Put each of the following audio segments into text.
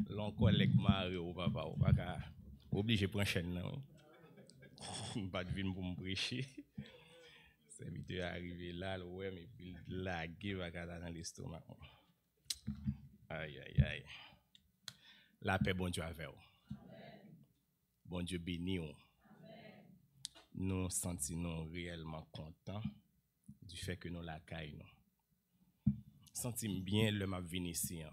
L'on collègue Mario, papa, ou pas obligé de prendre chaîne, non? Pas de vin pour me prêcher. Serviteur arrivé là, le ouais, mais puis laguer va dans l'estomac. Aïe, aïe, aïe. La paix, bon Dieu, avec vous. Bon Dieu béni. Nous sentons réellement contents du fait que nous la caille. Sentons bien le m'a vénitien.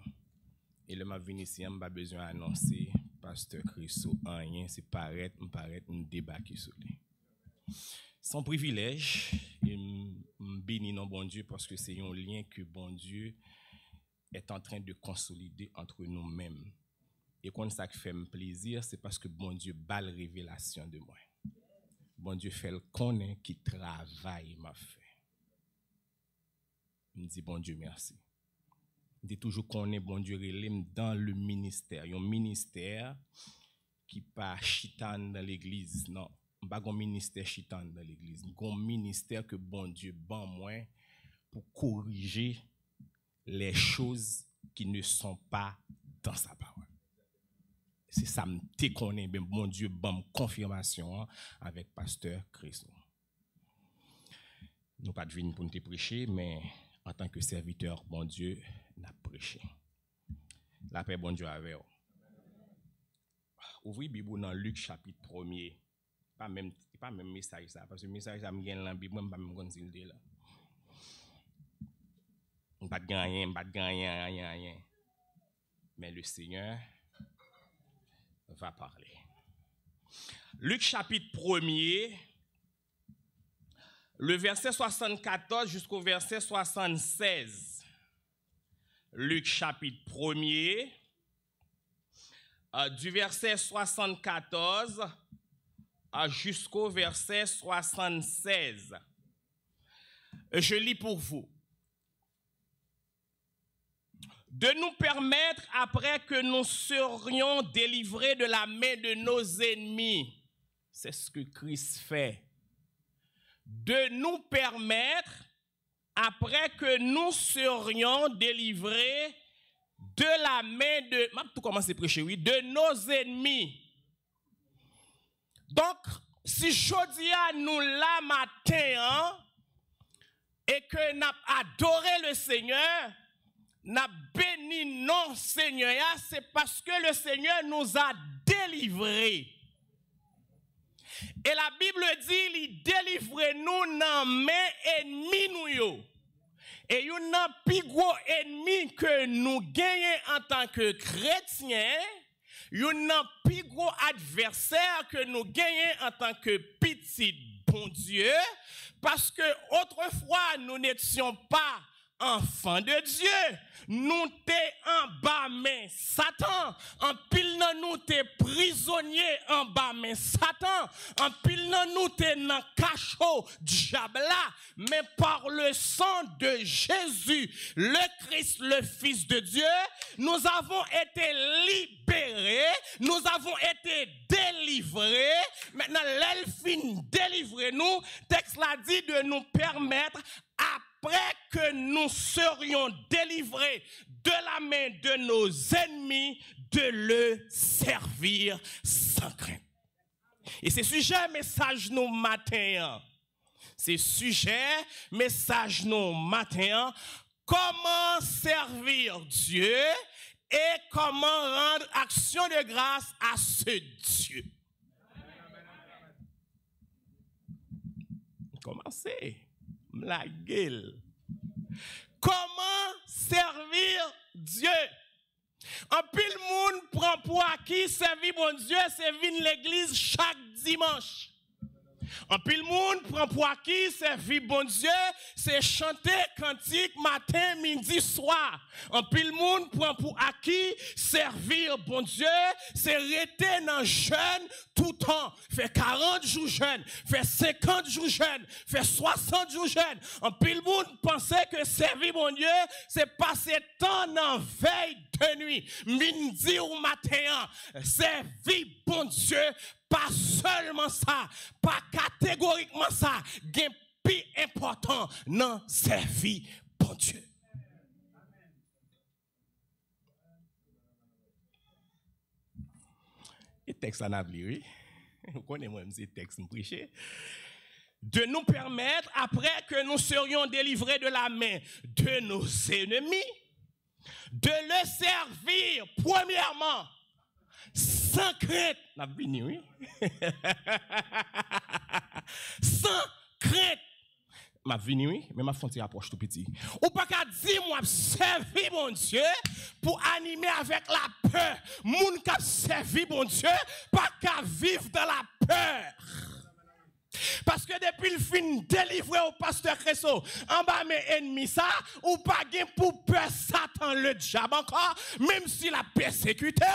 Et le m'a vénitien, pas besoin d'annoncer, pasteur Christo, rien, c'est paraître, un débat qui sur lui. Son privilège, et béni non bon Dieu parce que c'est un lien que bon Dieu est en train de consolider entre nous-mêmes. Et quand ça fait plaisir, c'est parce que bon Dieu bat la révélation de moi. Bon Dieu fait le connaît qui travaille m'a fait. Je me dis bon Dieu merci. Je dis toujours connaît bon Dieu relève dans le ministère. Un ministère qui pas chitan dans l'église, non. Pas un ministère chitan dans l'église. Un ministère que bon Dieu ban moi pour corriger les choses qui ne sont pas dans sa parole. C'est ça me connaît, ben bon Dieu ban confirmation avec pasteur Christo. Nous pas de venir pour nous prêcher, mais en tant que serviteur, bon Dieu n'a prêché. La paix, bon Dieu avec vous. Ouvrez Bible dans Luc chapitre 1er. Pas même message ça, parce que le message ça me gagne dans la Bible, moi pas même consulter là. Pas de rien. Mais le Seigneur va parler. Luc chapitre 1er, le verset 74 jusqu'au verset 76. Luc chapitre 1er, du verset 74 jusqu'au verset 76. Je lis pour vous. De nous permettre, après que nous serions délivrés de la main de nos ennemis. C'est ce que Christ fait. De nous permettre, après que nous serions délivrés de la main de... Tout commence à prêcher, oui. De nos ennemis. Donc, si je à nous là matin, et que nous adoré le Seigneur, n'a béni non Seigneur, c'est parce que le Seigneur nous a délivrés. Et la Bible dit, il délivre nous dans main ennemi nous. Et il y a un plus gros ennemi que nous gagnons en tant que chrétiens, il y a un plus gros adversaire que nous gagnons en tant que petit bon Dieu, parce que autrefois nous n'étions pas enfants de Dieu, nous t'es en bas main Satan, en pile nan nous t'es prisonnier en bas main Satan, en pile nan nous t'es dans cachot diable, mais par le sang de Jésus, le Christ, le Fils de Dieu, nous avons été libérés, nous avons été délivrés. Maintenant, l'elfine délivrer nous, texte l'a dit de nous permettre après que nous serions délivrés de la main de nos ennemis, de le servir sans crainte. Et c'est sujet message nous matin. C'est sujet message nous matin. Comment servir Dieu et comment rendre action de grâce à ce Dieu. Commencez. La gueule. Comment servir Dieu? En pile monde prend pour acquis servir bon Dieu, servir l'église chaque dimanche. En pile monde prend pour acquis servir bon Dieu, c'est chanter cantique matin, midi, soir. En pile monde prend pour acquis servir bon Dieu, c'est rester dans jeûne tout temps. Fait 40 jours jeûne, fait 50 jours jeûne, fait 60 jours jeûne. En pile monde pensait que servir bon Dieu, c'est passer temps dans veille de nuit, midi ou matin. Servir bon Dieu, pas seulement ça, pas catégoriquement ça, gain plus important, non, servir bon Dieu. Et texte en avenir, oui. Vous connaissez moi ces textes me prêcher. De nous permettre, après que nous serions délivrés de la main de nos ennemis, de le servir, premièrement, sans crainte. N'a venu, oui. Sans crainte. M'a venu, oui, mais m'a fait une approche tout petit. Ou pas qu'à dire, moi, servi, mon Dieu, pour animer avec la peur. Moun qui servi, mon Dieu, pas qu'à vivre dans la peur. Parce que depuis le fin délivré au pasteur Cresso, en bas mes ennemis, ça, ou pas gain pour peur Satan le diable encore, même s'il a persécuté,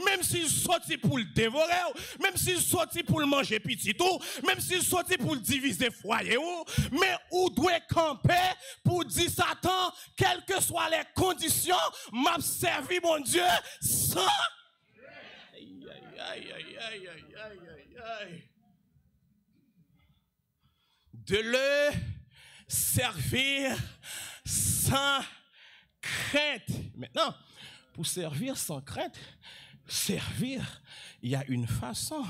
même s'il sorti pour le dévorer, même s'il sorti pour le manger petit tout, même s'il sorti pour le diviser foyer, mais où doit camper pour dire Satan, quelles que soient les conditions, m'a servi mon Dieu sans. Aïe, aïe, aïe, aïe, aïe, aïe, aïe, aïe. De le servir sans crainte. Maintenant, pour servir sans crainte, servir, il y a une façon.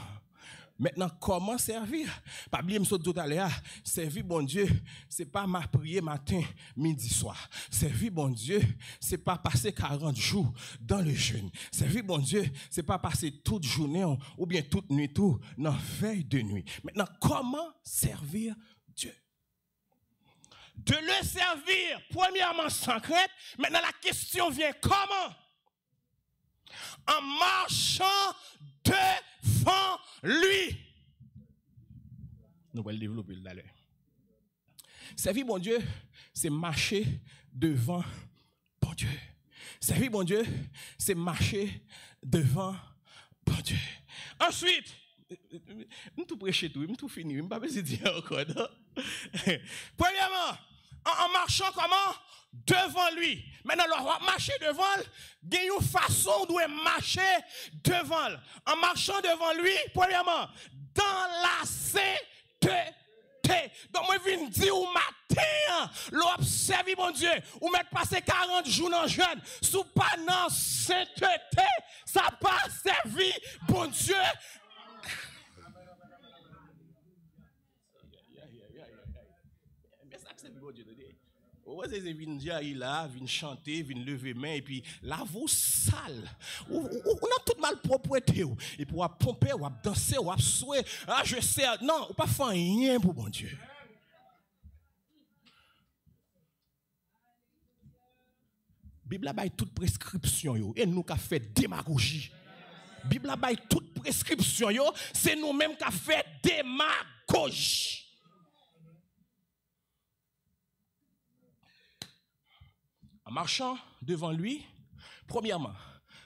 Maintenant, comment servir? Pas oublier tout à l'heure, servir bon Dieu, c'est pas ma prière matin, midi, soir. Servir bon Dieu, c'est pas passer 40 jours dans le jeûne. Servir bon Dieu, c'est pas passer toute journée ou bien toute nuit, tout dans veille de nuit. Maintenant, comment servir Dieu? De le servir, premièrement sans crainte. Maintenant, la question vient comment? En marchant devant lui. Nous allons le développer tout à l'heure. Servir bon Dieu, c'est marcher devant bon Dieu. Servir bon Dieu, c'est marcher devant bon Dieu. Ensuite, je tout prêcher tout, je tout fini, je ne vais pas dire encore. Premièrement, en marchant comment? Devant lui. Maintenant, on va marcher devant, il y a une façon de marcher devant. En marchant devant lui, premièrement, dans la sainteté. Donc, moi, je viens dire au matin, l'observer, mon Dieu, ou mettre passer 40 jours dans le jeûne, sous pas dans sainteté, ça pas servi, bon Dieu. Mais ça, c'est bon Dieu. Vous venez là, venez chanter, venez lever main, et puis la vous sale. On a toute mal propreté. Et pour pomper, ou danser, ou souhaiter. Ah, je sais. Non, on pas faire rien pour bon Dieu. Bible a bail toute prescription yo, et nous qui fait démagogie. Bible a bail toute prescription yo, c'est nous-mêmes qui fait démagogie. En marchant devant lui, premièrement,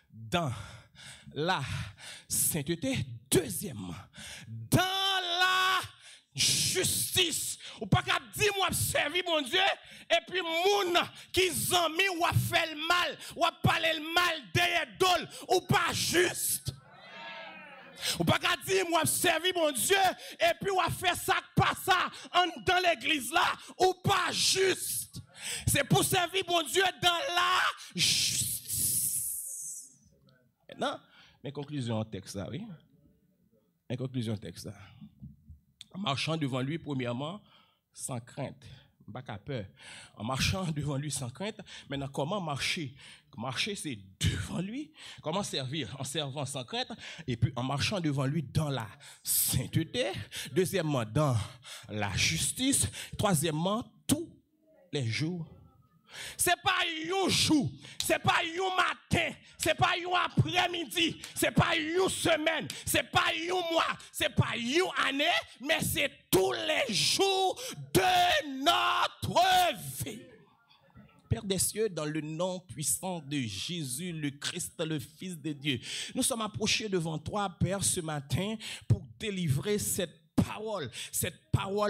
dans la sainteté, deuxièmement, dans la justice. Ou pas qu'à dire moi servir mon Dieu et puis moun qui zami ou a fait le mal, ou a parlé le mal derrière dol, ou pas juste. Ou pas qu'à dire moi servir mon Dieu et puis ou a fait ça pas ça dans l'église là, ou pas juste. C'est pour servir mon Dieu dans la justice. Maintenant, mes conclusions en texte là, oui. Mes conclusions en texte là. En marchant devant lui, premièrement, sans crainte. Pas qu'à peur. En marchant devant lui sans crainte. Maintenant, comment marcher? Marcher, c'est devant lui. Comment servir? En servant sans crainte. Et puis, en marchant devant lui dans la sainteté. Deuxièmement, dans la justice. Troisièmement, tous les jours. C'est pas un jour, c'est pas un matin, c'est pas un après-midi, c'est pas une semaine, c'est pas un mois, c'est pas une année, mais c'est tous les jours de notre vie. Père des cieux, dans le nom puissant de Jésus, le Christ, le Fils de Dieu, nous sommes approchés devant toi, Père, ce matin pour délivrer cette parole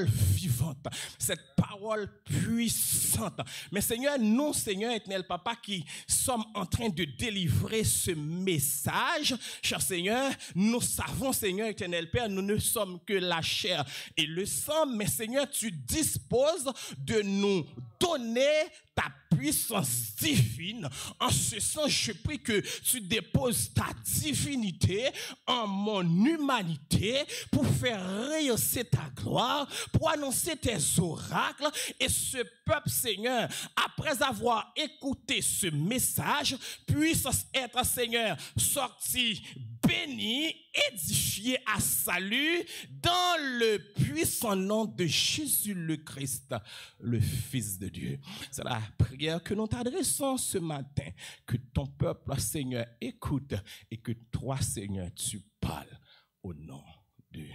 vivante, cette parole puissante. Mais Seigneur, nous, Seigneur éternel Papa, qui sommes en train de délivrer ce message, cher Seigneur, nous savons, Seigneur éternel Père, nous ne sommes que la chair et le sang, mais Seigneur, tu disposes de nous donner ta puissance puissance divine. En ce sens, je prie que tu déposes ta divinité en mon humanité pour faire rehausser ta gloire, pour annoncer tes oracles. Et ce peuple, Seigneur, après avoir écouté ce message, puisse être, Seigneur, sorti béni, édifié à salut dans le puissant nom de Jésus le Christ, le Fils de Dieu. C'est la prière que nous t'adressons ce matin, que ton peuple, Seigneur, écoute et que toi, Seigneur, tu parles au nom de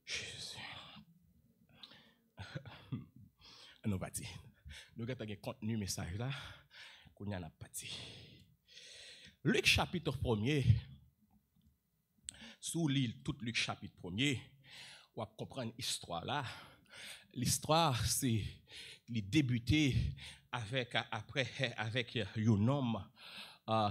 Jésus. Nous va dire, nous avons un contenu message là, qu'on y a pas dit. Luc chapitre 1er, sous l'île, tout Luc chapitre 1er, on va comprendre l'histoire là. L'histoire, c'est il débuté avec un homme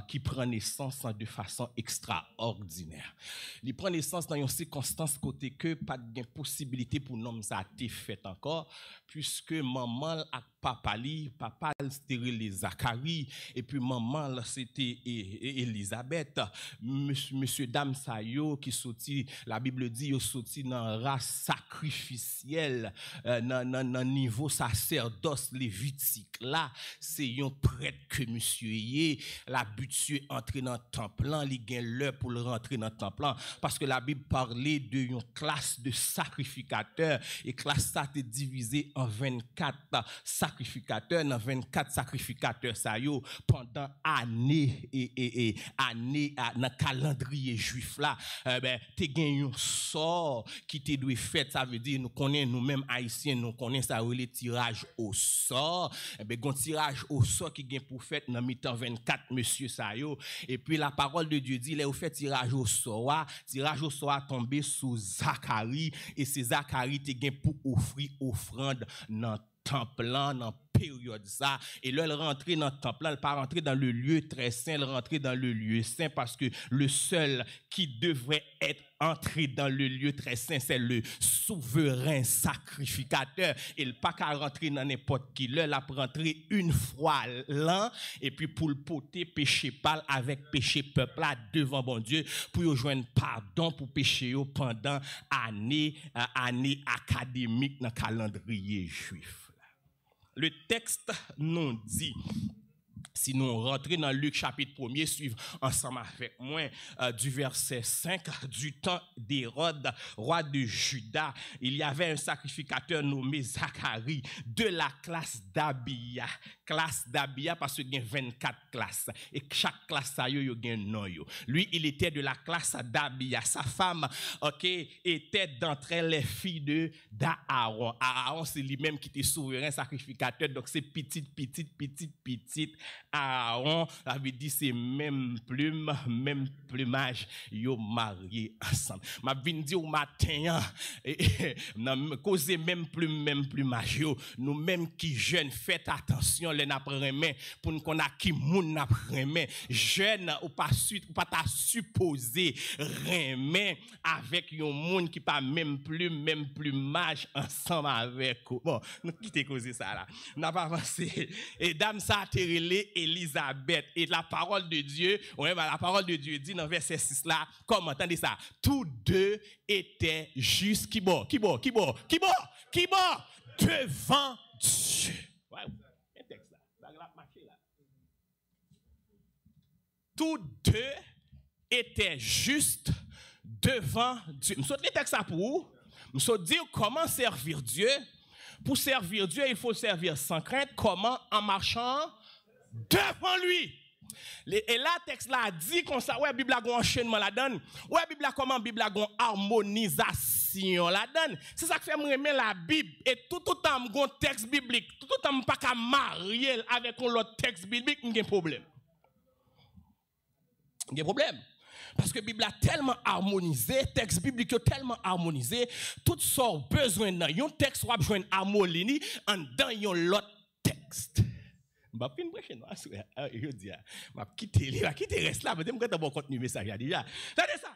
qui prend naissance de façon extraordinaire. Il prend naissance dans une circonstance côté que pas de possibilité pour l'homme ça a été fait encore, puisque maman a papa c'était les Zacharie, et puis maman c'était Elisabeth. Monsieur dame Sayo qui sorti, la Bible dit il sorti dans race sacrificielle, dans niveau sacerdoce lévitique là, c'est un prêtre que monsieur y l'habitué entrer dans le temple là, il gagne l'heure pour le rentrer dans le temple là, parce que la Bible parlait d'une classe de sacrificateurs, et classe ça était divisée en 24 sacrificateurs, dans 24 sacrificateurs ça yo pendant année et année dans calendrier juif là, te gagne un sort qui te doit fait, ça veut dire nous connaissons nous-mêmes haïtiens, nous connaissons ça le tirage au sort, gon tirage au sort qui gagne pour fait dans mi-temps 24 monsieur ça yo, et puis la parole de Dieu dit là vous fait tirage au sort tombé sous Zacharie, et c'est Zacharie te gagne pour offrir offrande dans temple là, dans période ça, et là elle rentrer dans le temple là, elle pas rentrer dans le lieu très saint, elle rentrer dans le lieu saint, parce que le seul qui devrait être entré dans le lieu très saint, c'est le souverain sacrificateur. Il pas qu'à rentrer dans n'importe qui, là la rentrer une fois l'an, et puis pour le porter péché pâle avec péché peuple là devant bon Dieu, pour y joindre pardon pour péché yo pendant année académique dans calendrier juif. Le texte nous dit, si nous rentrons dans Luc chapitre 1er, suivre ensemble avec moi du verset 5, du temps d'Hérode, roi de Juda, il y avait un sacrificateur nommé Zacharie de la classe d'Abia. Classe d'Abia parce qu'il y a 24 classes. Et chaque classe a eu un nom. Lui, il était de la classe d'Abia. Sa femme, était d'entre les filles d'Aaron. Aaron, c'est lui-même qui était souverain sacrificateur. Donc, c'est petite. Aaron avait dit c'est même plumage, yo marié ensemble. Ma vinn di au matin, causer même plumage yo, nous même qui jeunes faites attention les n'apprennent pour nous connaître qui moun n'apprennent jeune ou pas ta supposé remet avec un monde qui pas même plumage ensemble avec. Bon, nous quitter causer ça là. N'a pas avancé. Et dame ça terrelé Elisabeth, et la parole de Dieu, la parole de Dieu dit dans verset 6 là, comme entendez ça, tous deux étaient justes, qui bon, devant Dieu. Ouais, un texte là, tous deux étaient justes devant Dieu. Je saute les textes pour vous. Je saute dire comment servir Dieu. Pour servir Dieu, il faut servir sans crainte. Comment? En marchant devant lui. Et là, texte là dit comme ça, ouais, Bible a un enchaînement la donne. Ouais, Bible a comment Bible a une harmonisation la donne. C'est ça qui fait me aimer la Bible. Et tout temps, un texte biblique, tout temps, pas qu'à marier avec l'autre texte biblique, il y a un problème. Il y a un problème. Parce que la Bible a tellement harmonisé, texte biblique tellement harmonisé, tout ça besoin d'un texte ou besoin d'harmonie en dans l'autre texte. Je vais finir prochaine je dis m'a quitter reste là, peut-être que bon contenu message déjà. Regardez ça.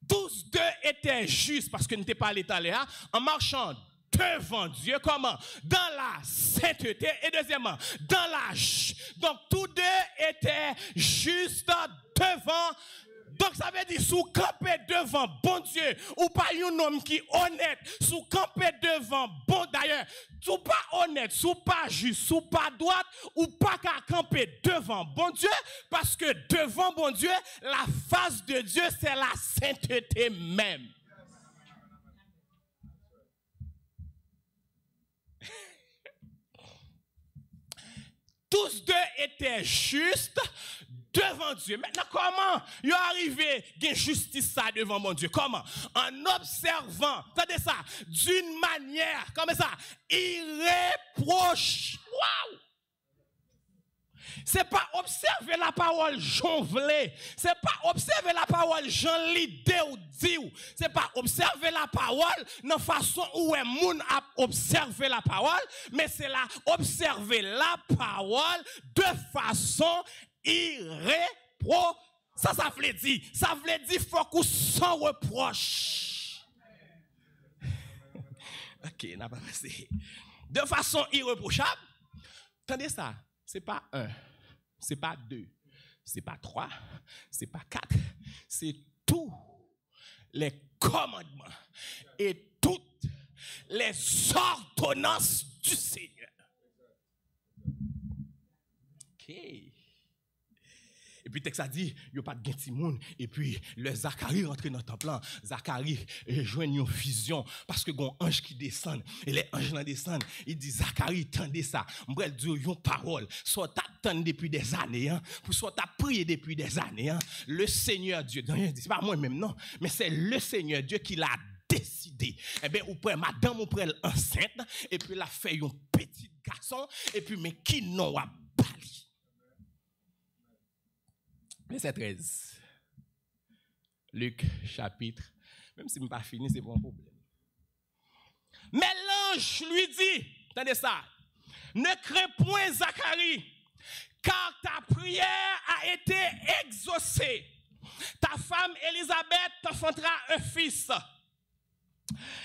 Tous deux étaient justes parce que n'était pas l'état là en marchant devant Dieu. Comment? Dans la sainteté. Et deuxièmement, dans la... Donc, tous deux étaient juste devant. Donc, ça veut dire, sous camper devant bon Dieu, ou pas un homme qui est honnête, sous camper devant bon, d'ailleurs, sous pas honnête, sous pas juste, sous pas droite, ou pas qu'à camper devant bon Dieu, parce que devant bon Dieu, la face de Dieu, c'est la sainteté même. Tous deux étaient justes devant Dieu. Maintenant, comment ils sont arrivés à justice ça devant mon Dieu? Comment? En observant, attendez ça, d'une manière, comme ça, irréprochable. Waouh! C'est pas observer la parole jonvelée. C'est pas observer la parole Jean l'idée ou dit. C'est pas observer la parole dans façon où un monde a observé la parole, mais c'est là observer la parole de façon irréprochable. Ça veut dire. Ça veut dire faut qu'on sans reproche. Ok, n'a pas passé. De façon irréprochable. Attendez ça. C'est pas 1, c'est pas 2, c'est pas 3, c'est pas 4, c'est tous les commandements et toutes les ordonnances du Seigneur. Ok. Et puis, texte a dit, il n'y a pas de gentimoun. Et puis, le Zacharie rentre dans le temple. Zacharie joint une fusion. Parce que un ange qui descend. Et les anges qui descendent. Il dit, Zacharie, tendez ça. M'brel dit une parole. Soit t'attends depuis des années. Pour soit t'as prié depuis des années. Le Seigneur Dieu. C'est pas moi-même, non. Mais c'est le Seigneur Dieu qui l'a décidé. Eh bien, ou près madame, ou près enceinte. Et puis, la fait un petit garçon. Et puis, mais qui n'en a bali. Verset 13. Luc, chapitre. Même si je n'ai pas fini, c'est pas un problème. Mais l'ange lui dit, attendez ça, ne crains point Zacharie, car ta prière a été exaucée. Ta femme Élisabeth t'enfantera un fils.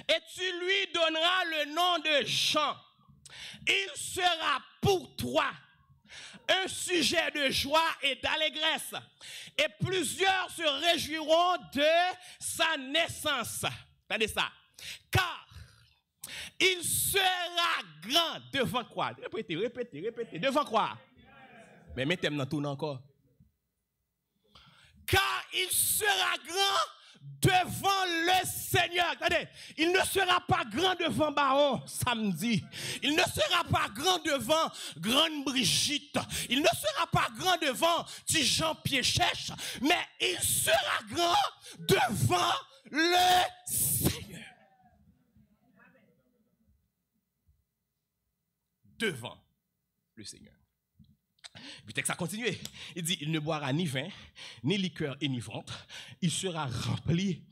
Et tu lui donneras le nom de Jean. Il sera pour toi un sujet de joie et d'allégresse, et plusieurs se réjouiront de sa naissance. Attendez ça. Car il sera grand devant quoi? Répétez. Devant quoi? Mais mettez-moi dans tout encore. Car il sera grand devant le Seigneur. Attendez, il ne sera pas grand devant Baron samedi. Il ne sera pas grand devant Grande Brigitte. Il ne sera pas grand devant petit Jean Piechèche. Mais il sera grand devant le Seigneur. Devant le Seigneur. Puis texte a continué. Il dit, il ne boira ni vin, ni liqueur enivrante. Il sera rempli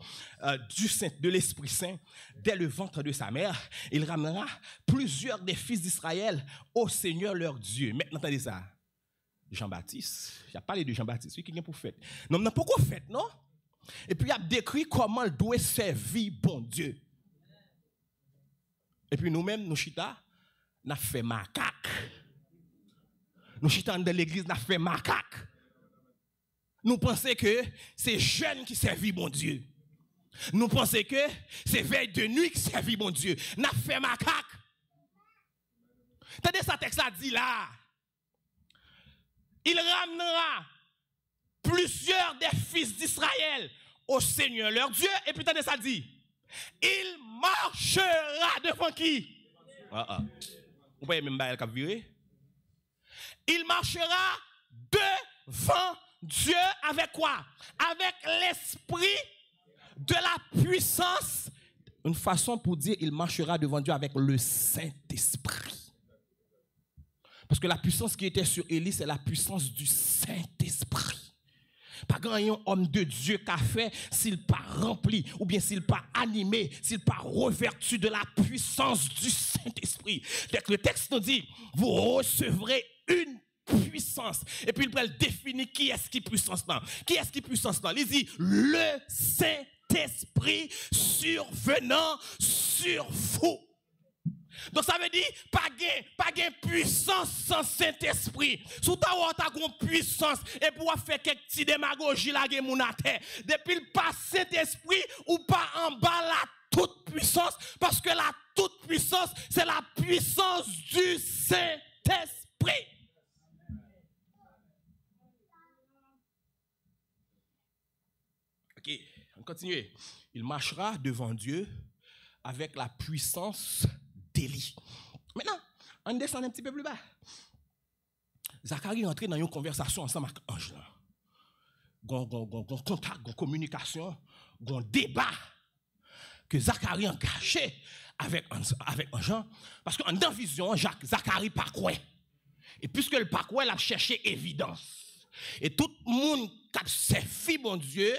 de l'Esprit Saint dès le ventre de sa mère. Il ramènera plusieurs des fils d'Israël au Seigneur leur Dieu. Maintenant, attendez ça. Jean-Baptiste, il a parlé de Jean-Baptiste, qui est prophète. Non, pourquoi fait, non? Et puis il a décrit comment il doit servir bon Dieu. Et puis nous-mêmes, nous chita, nous avons fait macaque. Nous chitons dans l'église, nous avons fait macaque. Nous pensons que c'est jeune qui servit bon Dieu. Nous pensons que c'est veille de nuit qui servit bon Dieu. Nous avons fait macaque. Attendez, ça texte a dit là. Il ramènera plusieurs des fils d'Israël au Seigneur leur Dieu. Et puis attendez, ça dit. Il marchera devant qui? Vous voyez même pas elle viré? Il marchera devant Dieu avec quoi? Avec l'esprit de la puissance. Une façon pour dire il marchera devant Dieu avec le Saint-Esprit. Parce que la puissance qui était sur Élie, c'est la puissance du Saint-Esprit. Pas grand homme de Dieu qu'a fait s'il pas rempli, ou bien s'il pas animé, s'il pas revêtu de la puissance du Saint-Esprit. Le texte nous dit, vous recevrez une puissance. Et puis il peut définir qui est-ce qui puissance là. Qui est-ce qui puissance là? Il dit, le Saint-Esprit survenant sur vous. Donc ça veut dire pas gain puissance sans Saint-Esprit. Sous ta puissance et pour faire quelques petites démagogies là gen moun à terre. Depuis le pas Saint-Esprit ou pas en bas la toute puissance parce que la toute puissance c'est la puissance du Saint-Esprit. OK, on continue. Il marchera devant Dieu avec la puissance d'Élie. Maintenant, on descend un petit peu plus bas. Zacharie est entré dans une conversation ensemble avec Ange. Gon contact, gon communication, gon débat que Zacharie a engagé avec Ange. Parce qu'en dans vision, Zacharie pas quoi. Et puisque le pas quoi, il a cherché évidence. Et tout le monde qui a servi bon Dieu,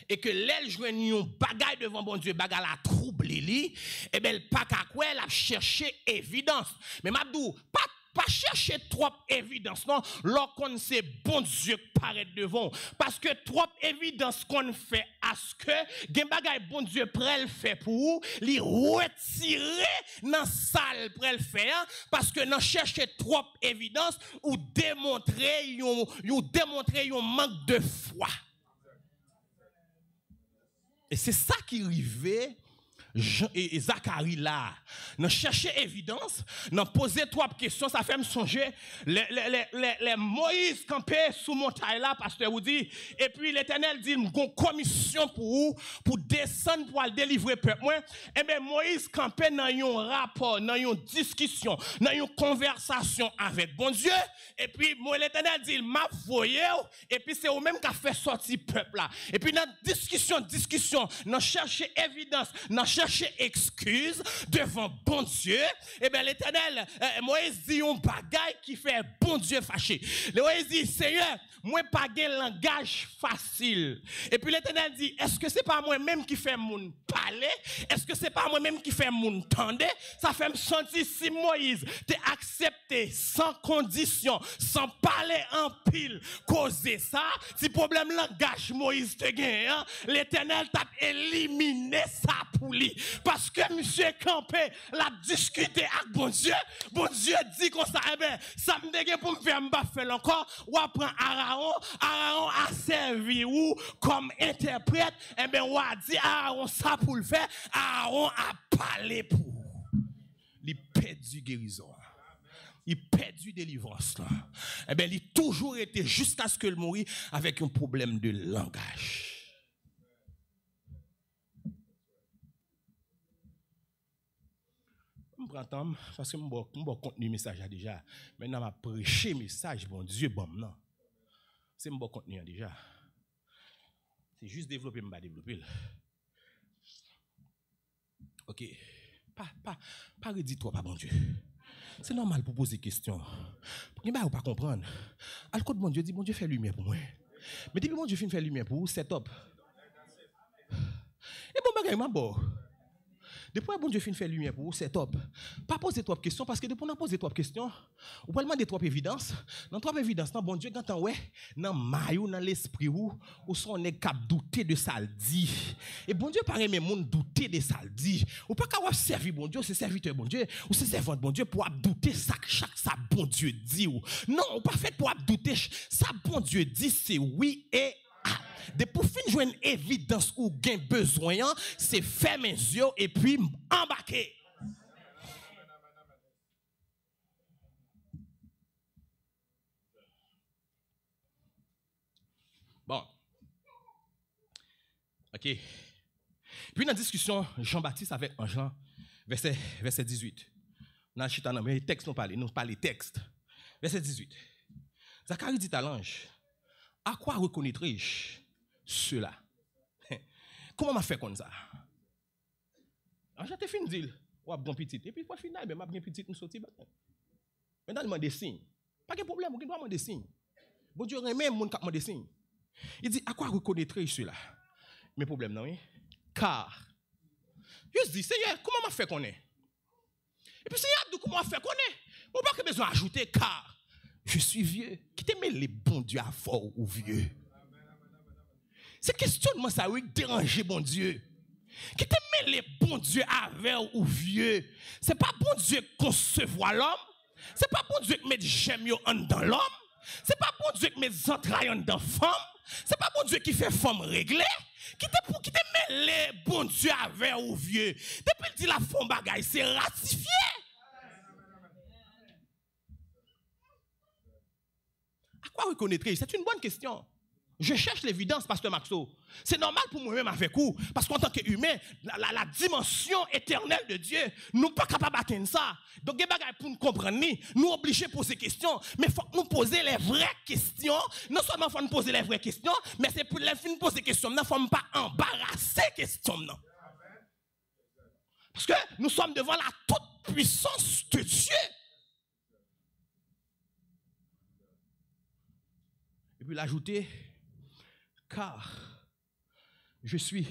et que l'aile joigne un bagaille devant bon Dieu, bagaille la trouble li, et bien le pas quoi, il a cherché évidence. Mais Mabdou, pas chercher trop évidence, non, lorsqu'on sait bon Dieu paraît devant. Parce que trop évidence qu'on fait à ce que, gen bagay bon Dieu prel fait pour vous, li retirer dans salle prel fait, hein, parce que non chercher trop évidence ou démontrer yon manque de foi. Et c'est ça qui arrivait. Jean et Zacharie là, nous chercher évidence, nous poser trois questions, ça fait me songer les Moïse campé sous montagne là, pasteur vous dit, et puis l'Éternel dit une commission pour descendre pour aller délivrer peuple moi, et bien Moïse campé dans un rapport, dans une discussion, dans une conversation avec bon Dieu, et puis l'Éternel dit m'a voyé, et puis c'est eux même qui a fait sortir peuple là, et puis dans discussion, nous chercher évidence, nous chercher excuse devant bon Dieu, et bien l'Éternel, Moïse dit un bagaille qui fait bon Dieu fâché. Moïse dit, Seigneur, moi pas un langage facile. Et puis l'Éternel dit, est-ce que c'est pas moi-même qui fait mon parler? Est-ce que c'est pas moi-même qui fait mon tendre? Ça fait me sentir si Moïse t'es accepté sans condition, sans parler en pile, causer ça, si problème langage Moïse te gagne, hein, l'Éternel t'a éliminé ça pour lui. Parce que monsieur Campé l'a discuté avec bon Dieu dit comme ça, eh ben, ça me dégue pour me faire m'baffer encore, ou apprend Aaron a servi ou comme interprète, eh ben, ou a dit Aaron ça pour le faire, Aaron a parlé pour. Il perdu guérison. Il perdu délivrance. Eh ben, il a toujours été jusqu'à ce que le mourit avec un problème de langage. Je prends temps parce que je vais contenu message déjà. Maintenant, je vais prêcher message, bon Dieu, bon, non. C'est mon contenu déjà. C'est juste développer, je vais développer. Ok. Pas redit toi, pas bon Dieu. C'est normal pour poser des questions. Il ne va pas comprendre. À côté de bon Dieu, dit bon Dieu fait lumière pour moi. Mais depuis bon Dieu fait lumière pour vous, c'est top. Et bon bagay m'a bon. Depuis bon Dieu fait lumière pour vous, c'est top. Pas poser trois questions parce que depuis on a posé trois questions, on peut demander trois évidences. Dans trois évidences, bon Dieu quand ouais, dans maillot dans l'esprit ou son est cap douter de ça le dit. Et bon Dieu paraît même monde douter de ça le dit. Ou pas qu'à servir bon Dieu, c'est serviteur bon Dieu ou c'est servant bon Dieu pour douter chaque ça bon Dieu dit ou. Non, on pas fait pour douter ça bon Dieu dit c'est oui et de pour fin jouer une évidence ou gain besoin, c'est faire mes yeux et puis embarquer. Bon. OK. Puis dans la discussion Jean-Baptiste avec Jean, verset 18. Dans le texte, nous parlons texte. Verset 18. Zacharie dit à l'ange, à quoi reconnaîtrai-je cela? Comment m'a fait comme ça? J'ai fini de dire, ouais, bon petit. Et puis, pour finir, je m'a bien petit, nous sorti. Maintenant, il m'a des signes. Pas de problème, il doit des signes. Bon Dieu, même mon cap m'a des signes. Il dit, à quoi reconnaîtrai-je cela? Mes problèmes, non, oui? Car, je dis, Seigneur, comment m'a fait qu'on est? Et puis, Seigneur, comment m'a fait qu'on est? On n'a pas besoin d'ajouter, car je suis vieux. Qui t'aime les bons dieux à fort ou vieux? C'est questionnement ça, oui, déranger bon Dieu. Qui te mêle bon Dieu avec ou vieux. C'est pas bon Dieu concevoir l'homme. C'est pas bon Dieu qui met j'aime dans l'homme. C'est pas bon Dieu qui met entrailles dans femme. C'est pas bon Dieu qui fait femme réglée. Qui te mêle bon Dieu avec ou vieux. Depuis qu'il dit la femme bagaille, c'est ratifié. À quoi reconnaître? C'est une bonne question. Je cherche l'évidence, Pasteur Maxo. C'est normal pour moi-même avec vous. Parce qu'en tant qu'humain, la dimension éternelle de Dieu, nous ne sommes pas capables d'atteindre ça. Donc, pour nous comprendre, nous obligés de poser des questions. Mais il faut que nous poser les vraies questions. Non seulement il faut nous poser les vraies questions, mais c'est pour les fins de poser des questions. Il ne faut pas embarrasser les questions. Non. Parce que nous sommes devant la toute-puissance de Dieu. Et puis l'ajouter, car je suis.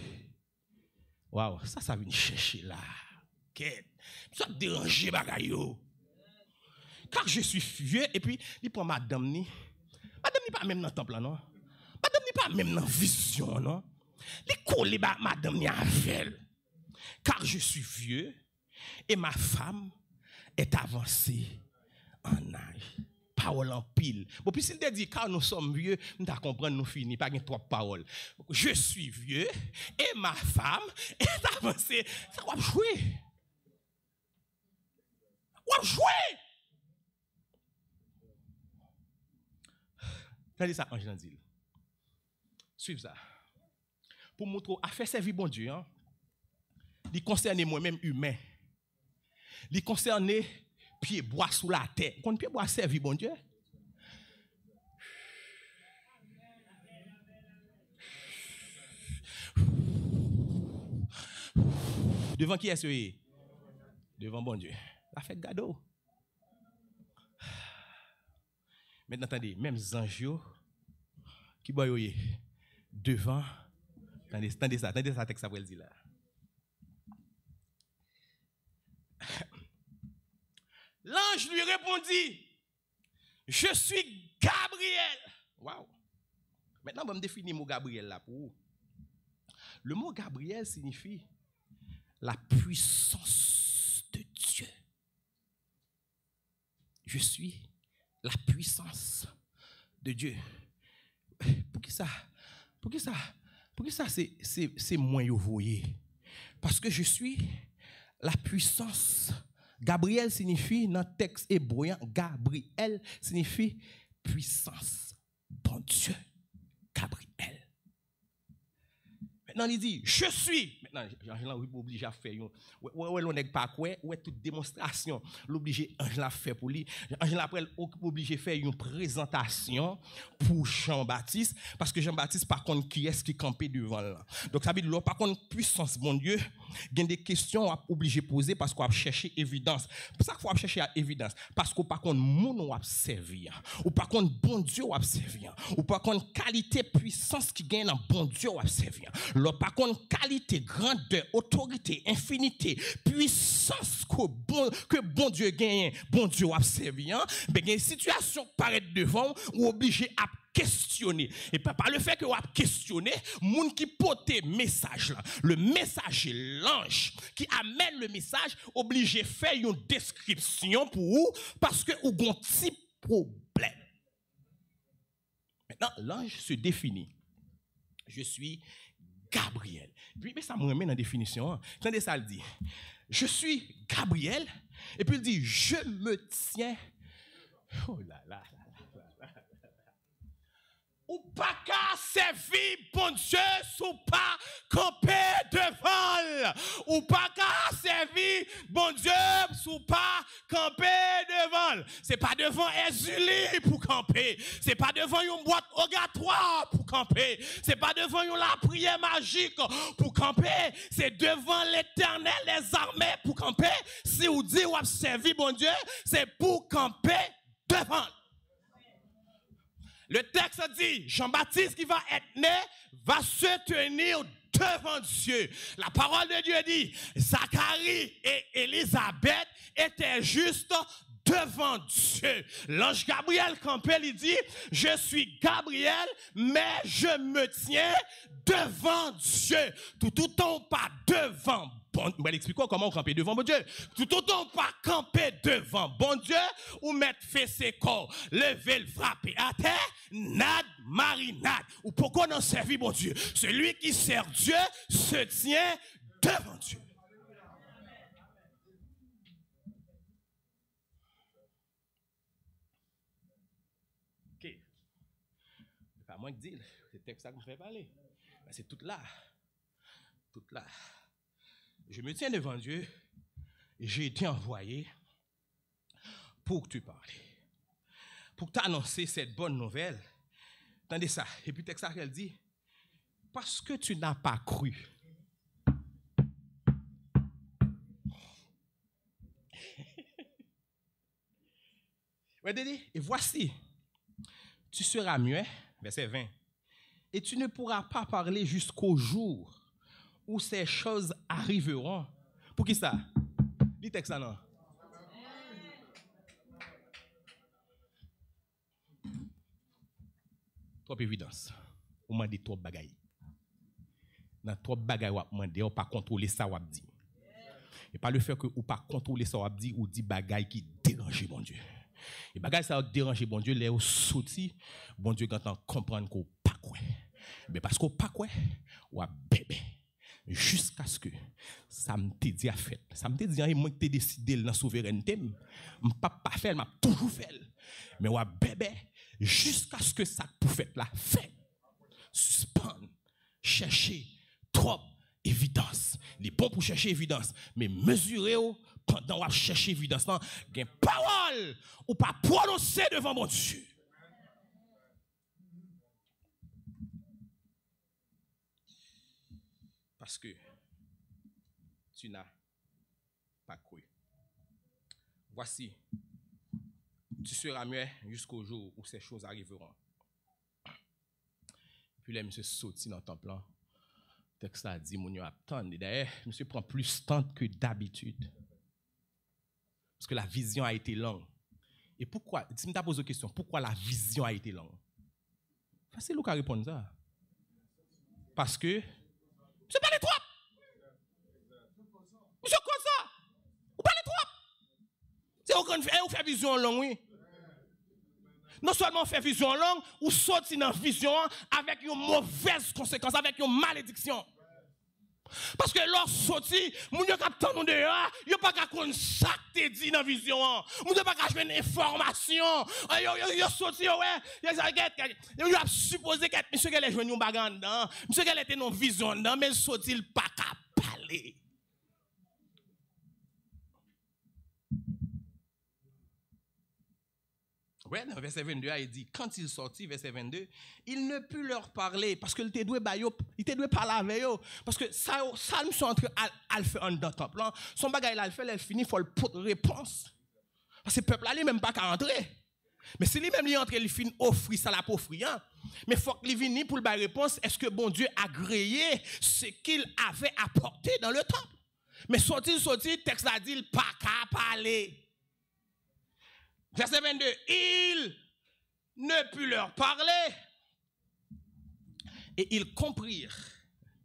Waouh, ça vient chercher là. Ça déranger bagayo. Car je suis vieux, et puis il prend madame ni. Madame ni pas même dans le temple, non? Madame ni pas même dans la vision, non? Il colle madame ni avec elle. Car je suis vieux, et ma femme est avancée en âge. Parole en pile. Bon, puis s'il te dit, car nous sommes vieux, nous t'as compris, nous finissons, pas trois paroles. Je suis vieux et ma femme est avancée. Ça va jouer. On va jouer. Regardez ça, Ange Landil. Suivez ça. Pour montrer, à faire servir bon Dieu, hein, il concerne moi-même humain. Il concerne pied bois sous la terre. Quand pied bois servi, bon Dieu. Devant qui est-ce? Devant bon Dieu. La fête gado. Maintenant, attendez, même anges qui boyoye devant. Attendez ça, texte ça pour le dire là. L'ange lui répondit, je suis Gabriel. Waouh. Maintenant, on va me définir le mot Gabriel là pour vous. Le mot Gabriel signifie la puissance de Dieu. Je suis la puissance de Dieu. Pour qui ça c'est moins vous voyez. Parce que je suis la puissance. Gabriel signifie, dans le texte hébreu, Gabriel signifie puissance. Bon Dieu, Gabriel. Maintenant, il dit, je suis. Maintenant, Angela est obligé à faire. Ouais, l'on n'est pas quoi, ouais, toute démonstration. L'obligé, Angela fait pour lui. Angela après, obligé de faire une présentation pour Jean-Baptiste. Parce que Jean-Baptiste, par contre, qui est-ce qui campait devant là? Donc, ça veut dire, par contre, puissance, bon Dieu, il y a des questions à obligé de poser parce qu'on va chercher évidence. C'est ça qu'il faut chercher évidence. Parce qu'on, par contre, mon va servir. Ou par contre, bon Dieu va servir. Ou par contre, qualité, puissance qui gagne dans bon Dieu va servir. Par contre, qualité, grandeur, autorité, infinité, puissance que bon Dieu gagne, bon Dieu va servir. Mais il y a une situation qui paraît devant ou obligé à questionner. Et par le fait que vous avez questionné, moun qui porte message là, le messager, l'ange qui amène le message, obligé de faire une description pour vous parce que vous avez un petit problème. Maintenant, l'ange se définit. Je suis Gabriel. Puis, mais ça me remet dans la définition. Hein. Attendez ça, il dit. Je suis Gabriel. Et puis il dit, je me tiens. Oh là là. Ou pas qu'à servir bon Dieu sous pas camper devant. Ou pas qu'à servir bon Dieu sous pas camper devant. C'est pas devant Ezuli pour camper. C'est pas devant une boîte ogatoire pour camper. C'est pas devant une la prière magique pour camper. C'est devant l'Éternel les armées pour camper. Si vous dites ou servir bon Dieu, c'est pour camper devant. Le texte dit, Jean-Baptiste qui va être né, va se tenir devant Dieu. La parole de Dieu dit, Zacharie et Élisabeth étaient juste devant Dieu. L'ange Gabriel campé, il dit, je suis Gabriel, mais je me tiens devant Dieu. Tout autant pas devant bon Dieu. Je vais expliquer comment on campe devant bon Dieu. Tout autant pas camper devant bon Dieu, ou mettre fait ses corps, lever le frapper à terre, nade, marinade. Ou pourquoi on servir bon Dieu? Celui qui sert Dieu se tient devant Dieu. Ok. C'est pas moi qui dis, c'est texte ça que me fait parler. C'est tout là. Tout là. Je me tiens devant Dieu. J'ai été envoyé pour que tu parles. Pour t'annoncer cette bonne nouvelle. Attendez ça. Et puis texte ça qu'elle dit. Parce que tu n'as pas cru. Et voici. Tu seras muet. Verset 20. Et tu ne pourras pas parler jusqu'au jour où ces choses arriveront. Pour qui ça? Dis texte ça non. Trop évidence. On m'a dit trop bagaille. Dans trop bagaille, on m'a dit, on pas contrôler ça, on dit. Et pas le fait que ou pas contrôler ça, on dit, ou dit bagaille qui dérange mon Dieu. Et bagaille ça dérange mon Dieu, les sorti, bon Dieu quand on comprend qu'on pas quoi. Mais parce qu'on pas quoi, ou a bébé. Jusqu'à ce que ça me te dit à faire. Ça me te dit, moi qui t'ai décidé dans la souveraineté, je ne peux pas faire, je toujours fait. Mais ouais, bébé, jusqu'à ce que ça pour faire la fait. Suspendre, chercher trop évidence. Il est bon pour chercher évidence, mais mesurer pendant qu'on cherche évidence, il y a une parole ou pas prononcer devant mon Dieu. Parce que tu n'as pas cru. Voici, tu seras muet jusqu'au jour où ces choses arriveront. Puis là, monsieur sorti dans ton plan. Le texte a dit, mon Dieu, attendez. D'ailleurs, monsieur prend plus de temps que d'habitude. Parce que la vision a été longue. Et pourquoi, si je me pose une question, pourquoi la vision a été longue? C'est lui qui répond ça. Parce que monsieur parle trop. Monsieur quoi ça? Vous parlez trop. C'est on fait vision longue, oui. Non seulement on fait vision longue, ou sorti dans vision avec une mauvaise conséquence, avec une malédiction. Parce que lorsque sorti, moun yo k'ap tan nou dehors, yo pas ka konn ça te dit dans vision. Moun yo pas ka jwenn information. Yo sorti ouais, yo a supposé que monsieur qu'elle jwenn yon bagan dedans, monsieur qu'elle était dans vision dedans, mais sorti il pas ka parler. Ouais, dans verset 22, il dit, quand il sortit, verset 22, il ne put leur parler, parce qu'il était doué parler avec eux, parce que ça nous sont entre à le faire en dans temple. Son bagage là, il fait, il finit, il faut le pour réponse. Parce que le peuple là, il même pas qu'à entrer. Mais si lui-même il entre, il finit offrir ça la pour offrir. Mais il faut qu'il vienne pour le bail réponse, est-ce que bon Dieu a agréé ce qu'il avait apporté dans le temple? Mais sorti, le texte là dit, il pas qu'à parler. Verset 22, il ne put leur parler. Et ils comprirent,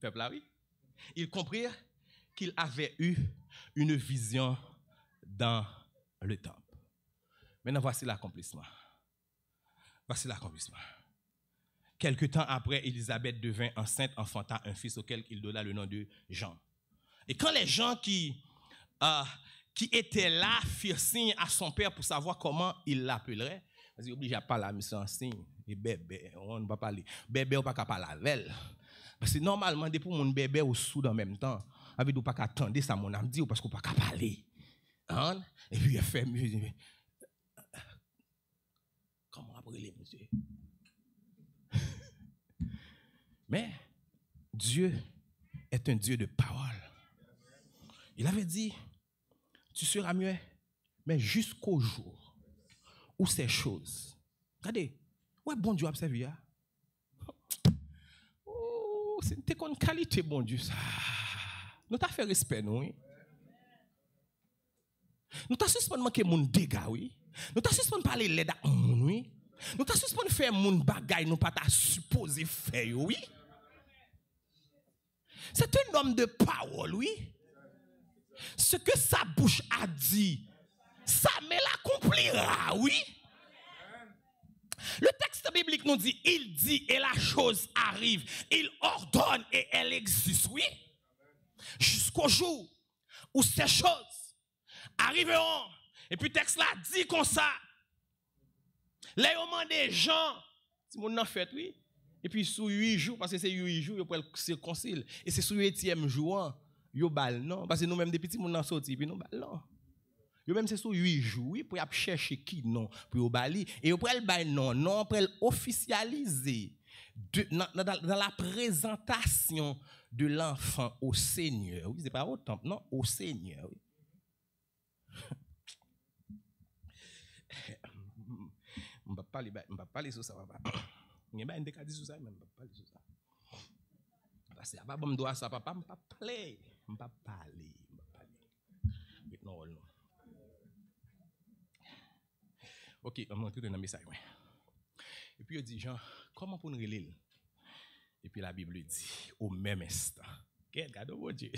peuple là oui, ils comprirent qu'il avait eu une vision dans le temple. Maintenant, voici l'accomplissement. Voici l'accomplissement. Quelque temps après, Élisabeth devint enceinte, enfanta un fils auquel il donna le nom de Jean. Et quand les gens qui étaient là firent signe à son père pour savoir comment il l'appellerait, parce qu'il oblige à parler à monsieur en signe. Et bébé, on ne va pas parler. Bébé, on ne va pas parler avec elle. Parce que normalement, depuis mon bébé ou sous en même temps, avec nous pas attendre ça, mon âme dit, parce qu'on ne peut pas parler. Hein? Et puis il fait mieux. Comment appeler monsieur? Mais Dieu est un Dieu de parole. Il avait dit, tu seras muet, mais jusqu'au jour où ces choses. Regardez, ouais, bon Dieu a observé. Oh, c'est une qualité, bon Dieu, ça. Nous t'as fait respect, nous. Oui? Nous t'as suspendre manquer moun dégâts, oui. Nous t'as suspendre parler l'aide à moun, oui. Nous t'as suspendre faire moun bagay, nous pas t'a supposé faire, oui. C'est un homme de parole, oui. Ce que sa bouche a dit, ça me l'accomplira, oui. Le texte biblique nous dit, il dit et la chose arrive. Il ordonne et elle existe, oui. Jusqu'au jour où ces choses arriveront. Et puis le texte là dit comme ça. Là, on demande des gens, si on en fait, oui. Et puis sous 8 jours, parce que c'est 8 jours, il faut le circoncile. Et c'est sous 8e jour, il y a non. Parce que nous-mêmes, des petits, nous en sorti, puis nous non. Yo même c'est sur 8 jours, oui, pour chercher qui non, pour yo bali et après le bail non, pour officialiser dans la présentation de l'enfant au Seigneur. Oui, c'est pas au temple, non, au Seigneur. Oui. On va parler sur ça, papa. Il y a un décadis sur ça, mais on va parler sur ça. Parce que papa me doit ça, papa, on va parler. Non. Ok, on va entrer dans le message. Et puis il dit, Jean, comment pour nous relire? Et puis la Bible dit, au même instant, regarde mon Dieu,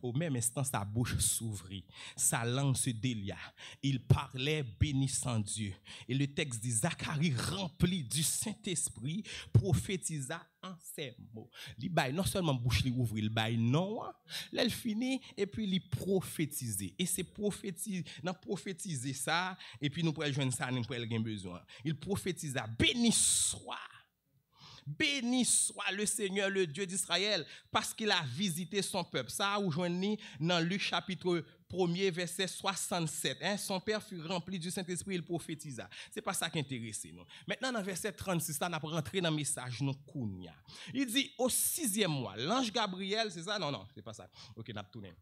au même instant, sa bouche s'ouvrit, sa langue se délia. Il parlait bénissant Dieu. Et le texte dit, Zacharie, rempli du Saint-Esprit, prophétisa en ces mots. Il baille non seulement bouche li ouvri, il baille non, là finit et puis il prophétiser. Et c'est prophétiser ça et puis nous pourrons joindre ça, nous pourrons avoir besoin. Il prophétisa, béni soit le Seigneur, le Dieu d'Israël, parce qu'il a visité son peuple. Ça, vous joignez dans Luc chapitre 1er, verset 67. Son père fut rempli du Saint-Esprit, il prophétisa. C'est pas ça qui intéresse nous. Maintenant, dans verset 36, on a rentré dans le message, nous kounya. Il dit, au 6e mois, l'ange Gabriel, c'est ça? Non, c'est pas ça. Ok, on a tourné.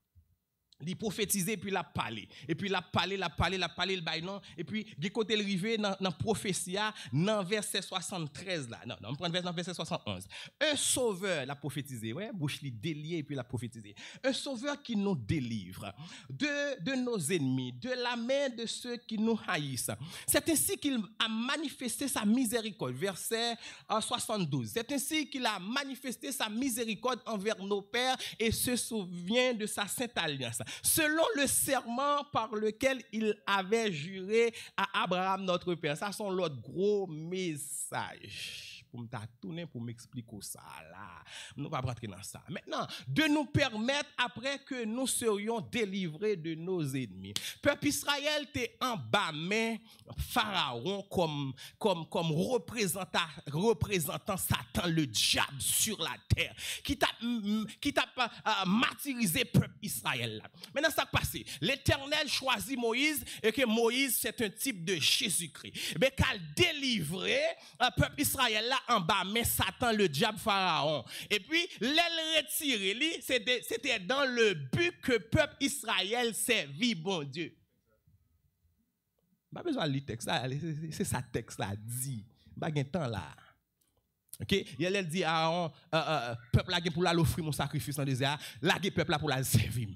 Il prophétisait puis il a parlé et puis il a parlé le bail non et puis du côté arrivé dans prophétie dans verset 73 là non on prend verset 71 un sauveur l'a prophétisé ouais bouche li délié et puis l'a prophétisé un sauveur qui nous délivre de nos ennemis de la main de ceux qui nous haïssent. C'est ainsi qu'il a manifesté sa miséricorde verset 72. C'est ainsi qu'il a manifesté sa miséricorde envers nos pères et se souvient de sa sainte alliance. Selon le serment par lequel il avait juré à Abraham notre père. Ça sont l'autre gros message. Pour me tourner pour m'expliquer ça là. Nous pas rentrer dans ça. Maintenant, de nous permettre après que nous serions délivrés de nos ennemis. Peuple Israël était en bas main Pharaon comme représentant Satan le diable sur la terre qui t'a martyrisé peuple Israël là. Maintenant ça passé. L'Éternel choisit Moïse et que Moïse c'est un type de Jésus-Christ. Mais qu'à délivrer peuple Israël là en bas, mais Satan, le diable Pharaon. Et puis, l'aile retirée, c'était dans le but que peuple Israël servit bon Dieu. Pas besoin de lire texte là, c'est ça texte là dit. Pas de temps là. OK, il dit Aaron peuple là pour l'offrir mon sacrifice dans le désert, là peuple là pour la servir.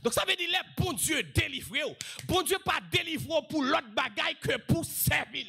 Donc ça veut dire les bon Dieu délivré. Bon Dieu pas délivré pour l'autre bagaille que pour servir.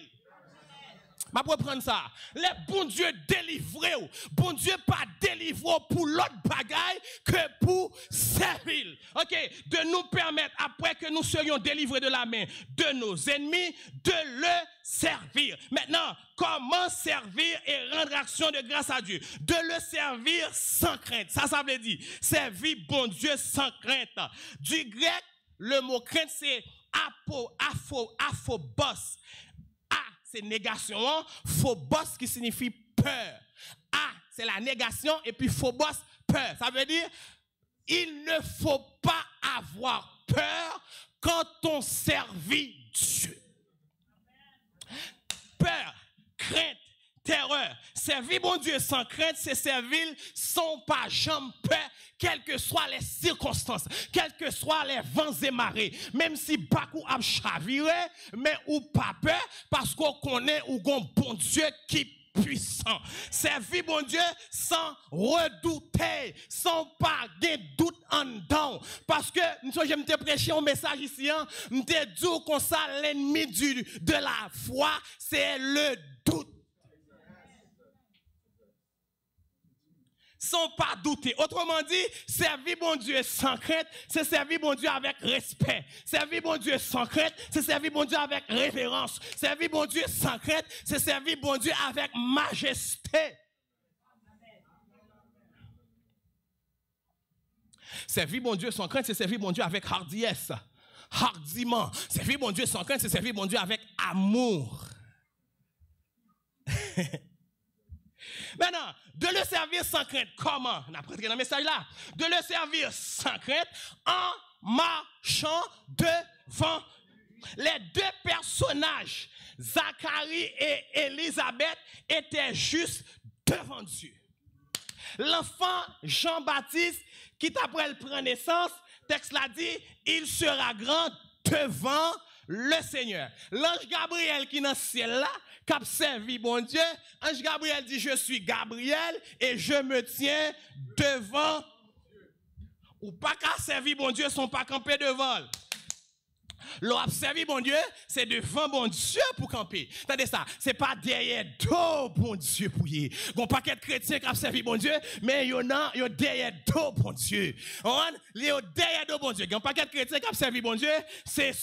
Ma pour prendre ça. Les bon Dieu délivré. Bon Dieu pas délivré pour l'autre bagaille que pour servir. OK, de nous permettre après que nous serions délivrés de la main de nos ennemis de le servir. Maintenant, comment servir et rendre action de grâce à Dieu? De le servir sans crainte. Ça veut dire servir bon Dieu sans crainte. Du grec, le mot crainte c'est aphobos. C'est négation, phobos qui signifie peur. C'est la négation et puis phobos, peur. Ça veut dire, il ne faut pas avoir peur quand on servit Dieu. Peur, crainte, terreur. Servir bon Dieu sans crainte, c'est servir sans pas jamais peur, quelles que soient les circonstances, quels que soient les vents et marées, même si Bakou a chaviré, mais ou pas peur, parce qu'on connaît ou gon bon Dieu qui puissant. Servir bon Dieu sans redouter, sans pas de doute en dedans. Parce que, je me prêché un message ici, je me dit qu'on ça, l'ennemi de la foi, c'est le doute. Sans pas douter. Autrement dit, servir bon Dieu sans crainte, c'est servir bon Dieu avec respect. Servir bon Dieu sans crainte, c'est servir bon Dieu avec révérence. Servir bon Dieu sans crainte, c'est servir bon Dieu avec majesté. Servir bon Dieu sans crainte, c'est servir bon Dieu avec hardiesse, hardiment. Servir bon Dieu sans crainte, c'est servir bon Dieu avec amour. Maintenant, de le servir sans crainte, comment? On a pris dans le message là. De le servir sans crainte en marchant devant. Les deux personnages, Zacharie et Élisabeth, étaient juste devant Dieu. L'enfant Jean-Baptiste, qui après le prend naissance, texte l'a dit, il sera grand devant le Seigneur. L'ange Gabriel qui est dans le ciel là, qui a servi bon Dieu, l'ange Gabriel dit, je suis Gabriel et je me tiens devant. Ou pas qu'à servir bon Dieu, sont pas campés devant. L'observer bon Dieu, c'est devant bon Dieu pour camper. Attendez ça, c'est pas derrière dos bon Dieu pour y. Bon paquet de chrétiens qui observent bon Dieu, mais yo derrière dos bon Dieu. On yo derrière dos bon Dieu. Bon paquet de chrétiens qui observent bon Dieu, c'est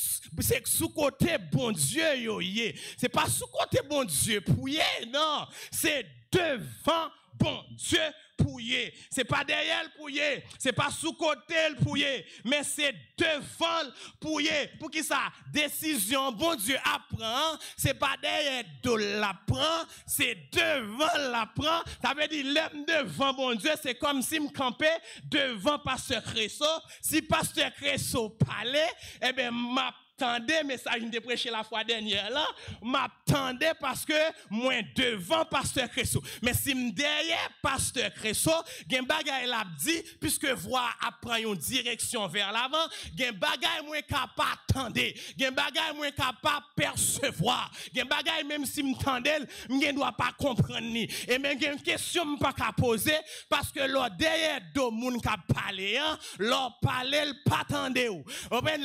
sous côté bon Dieu yo y. C'est pas sous côté bon Dieu pour y, non, c'est devant bon Dieu pouillé. C'est pas derrière le pouillé, c'est pas sous côté le pouillé, mais c'est devant le pouillé. Pour qui ça? Décision bon Dieu apprend, c'est pas derrière de l'apprend, c'est devant l'apprend. Ça veut dire l'aime devant bon Dieu, c'est comme si me campais devant pasteur Cresso. Si pasteur Cresso parlait, eh ben m'attendais, message de prêché la fois dernière là, m'attendais parce que moi devant pasteur Cresso. Mais si me derrière pasteur Cresso, gen bagay l'a dit, puisque voix apprend une direction vers l'avant, gen bagay moins capable attendre, gen bagay moins capable percevoir, gen bagay même si m'tendel, m'gen doit pas comprendre ni. Et même gen question m'pas ka poser parce que l'autre derrière do moun ka parler, l'autre parler pas attendre ou. Ou ben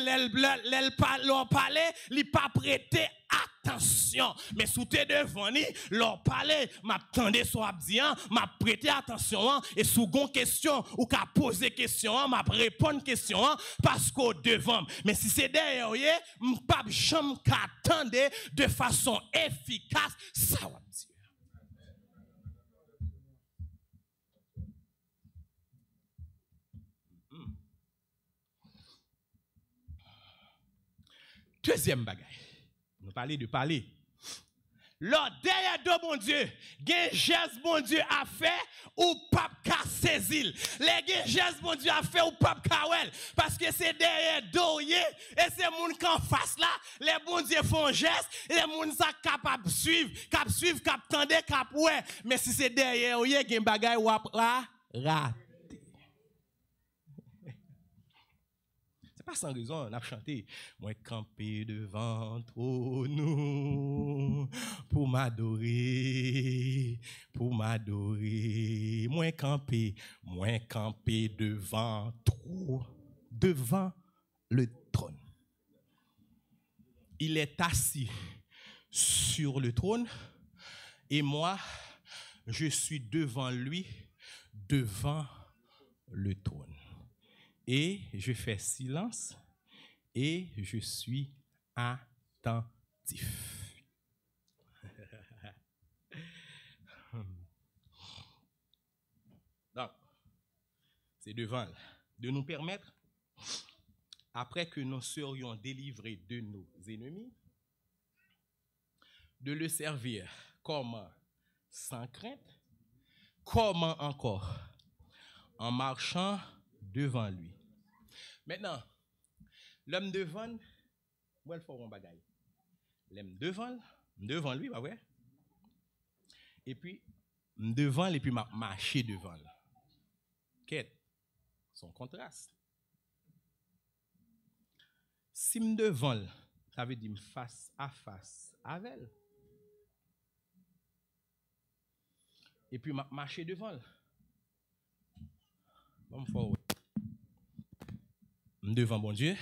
l'autre parler, li pas prêter attention. Mais sous tes devant ni, l'autre parler, m'attendais so abdian, m'a prêter attention et sous gon question ou ka poser question, m'a répondre question parce qu'au devant. Mais si c'est derrière m'pas jamais qu'attendre de façon efficace, ça va dire. Deuxième bagaille. Nous parlons de parler. Lors derrière de bon Dieu, gen geste bon Dieu a fait ou pape ka saisir. Les gen geste bon Dieu a fait ou pape ka wel. Parce que c'est derrière doye et c'est moun qu'en face là, les bon Dieu font geste, les moun sa capable suivre, cap tande, cap ouais. Mais si c'est derrière oye gen bagay ou ra. Pas sans raison, on a chanté. Moi camper devant nous pour m'adorer. Moi camper devant le trône. Il est assis sur le trône et moi, je suis devant lui, devant le trône. Et je fais silence et je suis attentif. Donc, c'est devant de nous permettre, après que nous serions délivrés de nos ennemis, de le servir comment? Sans crainte, comment encore? En marchant devant lui. Maintenant, l'homme devant, moi il faut un bagaille. L'homme devant lui, bah ouais. Et puis devant et puis marcher devant. Quête, son contraste. Si me devant, ça veut dire face à face avec elle. Et puis, m'a marché devant. Bon, forward. Devant bon Dieu.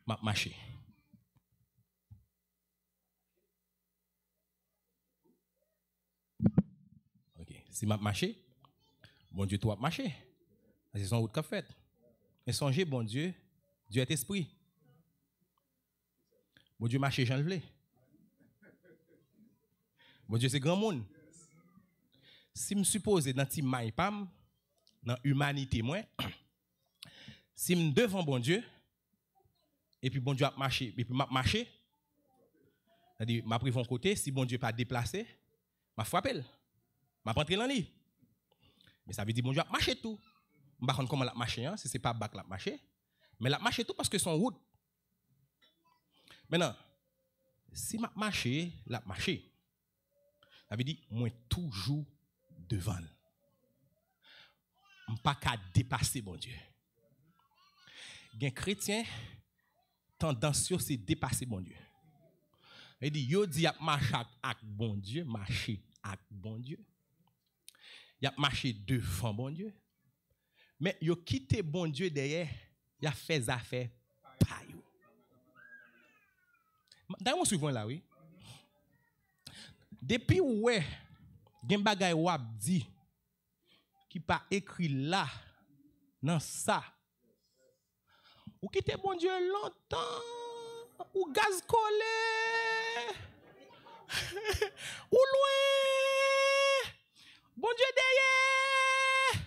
M'a marché. Ok. Si m'a marché, bon Dieu, toi marché. C'est son route qu'a fait. Et songez, bon Dieu, Dieu est esprit. Bon Dieu marché, j'en le. Bon Dieu, c'est grand monde. Si je suppose dans ti maï pam, dans l'humanité, moi, si je devant bon Dieu, et puis bon Dieu a marché, et puis m'a marché, c'est-à-dire, m'a pris son côté, si bon Dieu pas déplacé, m'a frappé, m'a rentré dans lui. Mais ça veut dire bon Dieu a marché tout. Je ne sais pas comment la marché, hein, si ce n'est pas bac la marché, mais la marché tout parce que son route. Maintenant, si m'a marché, la marché, ça veut dire moi toujours devant. Je ne peux pas dépasser bon Dieu. Un chrétien, tendance c'est dépasser bon Dieu. Il dit, yo dit, y a marché avec bon Dieu, marché avec bon Dieu. Y a marché devant bon Dieu. Mais yo quitté bon Dieu derrière, y a fait affaires pa yo. D'ailleurs, on suivant là, oui. Depuis ouais, gen bagay wap di, qui pas écrit là, dans ça. Ou quitte bon Dieu longtemps, ou gaz collé, ou loin, bon Dieu derrière.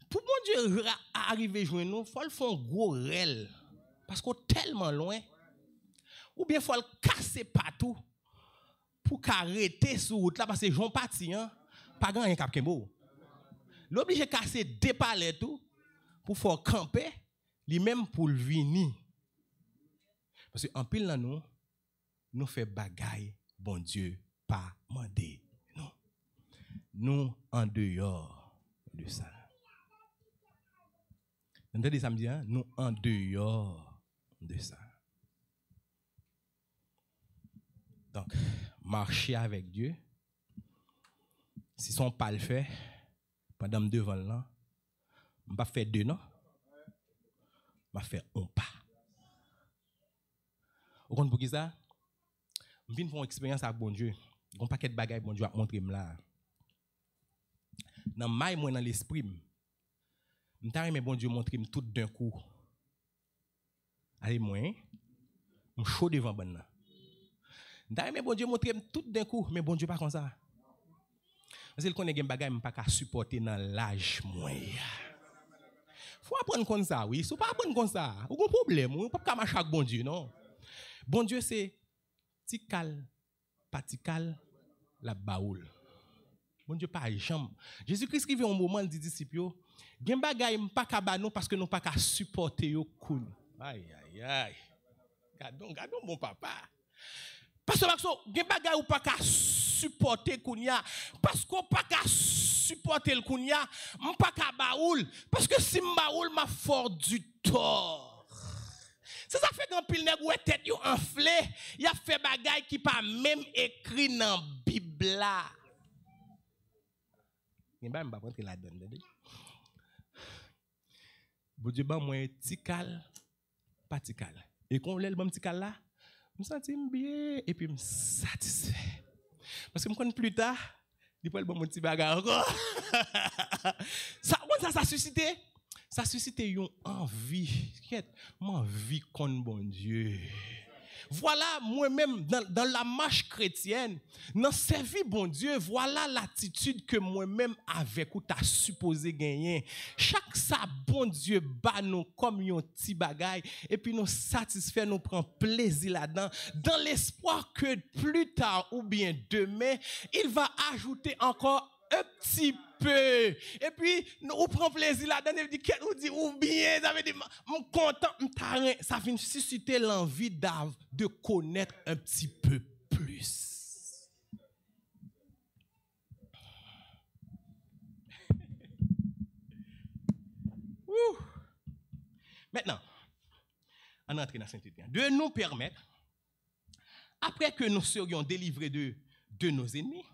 Pour bon Dieu arriver joindre nous, faut le faire un gros rel, parce qu'on tellement loin. Ou bien faut le casser partout pour arrêter sur route là, parce que Jean parti, hein, pas grand rien cap kembo. L'obligé casser deux palais tout pour faire camper. Lui-même pour le venir. Parce qu'en pile là nous fait bagaille, bon Dieu, pas mandé. Non. Nous en dehors de ça. Vous entendez ça me dit, hein? Nous en dehors de ça. Donc, marcher avec Dieu, si son pas le fait, pendant que devant là, on ne va pas faire deux, non? On va faire un pas. Vous comprenez pour qui ça? Je viens de faire une expérience avec bon Dieu. Il y a un paquet de bagages bon Dieu a montré là. Dans maille moi dans l'esprit, je t'ai bon Dieu montrer tout d'un coup. Allez moi, je chaud devant bon là. Je bon Dieu montrer tout d'un coup, mais bon Dieu pas comme ça. Parce qu'il connaît des bagages pas qu'à supporter dans l'âge moi. Faut apprendre comme ça, oui. Si vous pas apprendre comme ça, vous avez un problème. Vous ne pouvez pas marcher avec bon Dieu, non. Bon Dieu, c'est tikal, patikal, la baoul. Bon Dieu, pas jambe. Jésus-Christ qui vient un moment, il dit disciples, gen bagay pas qu'à nous parce que nous pas qu'à supporter yo koun. Aïe, aïe, aïe. Gardons mon papa. Parce que gen bagay ou pas qu'à supporter kounya parce qu'on pas qu'à supporter le kounya, on pas qu'à baoul parce que si baoul m'a fort du tort. C'est ça fait qu'un pile nèg ou tête yo enflé, il a fait bagay qui pas même écrit dans Bible là. Il va pas rentrer là-dedans. Bon Dieu ba moi tikal patikal. Et quand l'el bon tikal là, me senti bien et puis me satisfait. Parce que me connais plus tard, il peut le bon petit bagarre encore. Ça suscité. Ça suscite une envie. Envie contre bon Dieu. Voilà moi-même dans la marche chrétienne, dans servir bon Dieu, voilà l'attitude que moi-même avec ou t'as supposé gagner. Chaque ça bon Dieu bat nous comme un petit bagaille et puis nous satisfait, nous prend plaisir là-dedans dans l'espoir que plus tard ou bien demain, il va ajouter encore un petit peu. Et puis, nous prenons plaisir là-dedans. Et puis, nous dit, ou bien, ça veut dire, je suis content. Ça vient susciter l'envie de connaître un petit peu plus. Maintenant, on entre dans Saint-Étienne. De nous permettre après que nous serions délivrés de nos ennemis,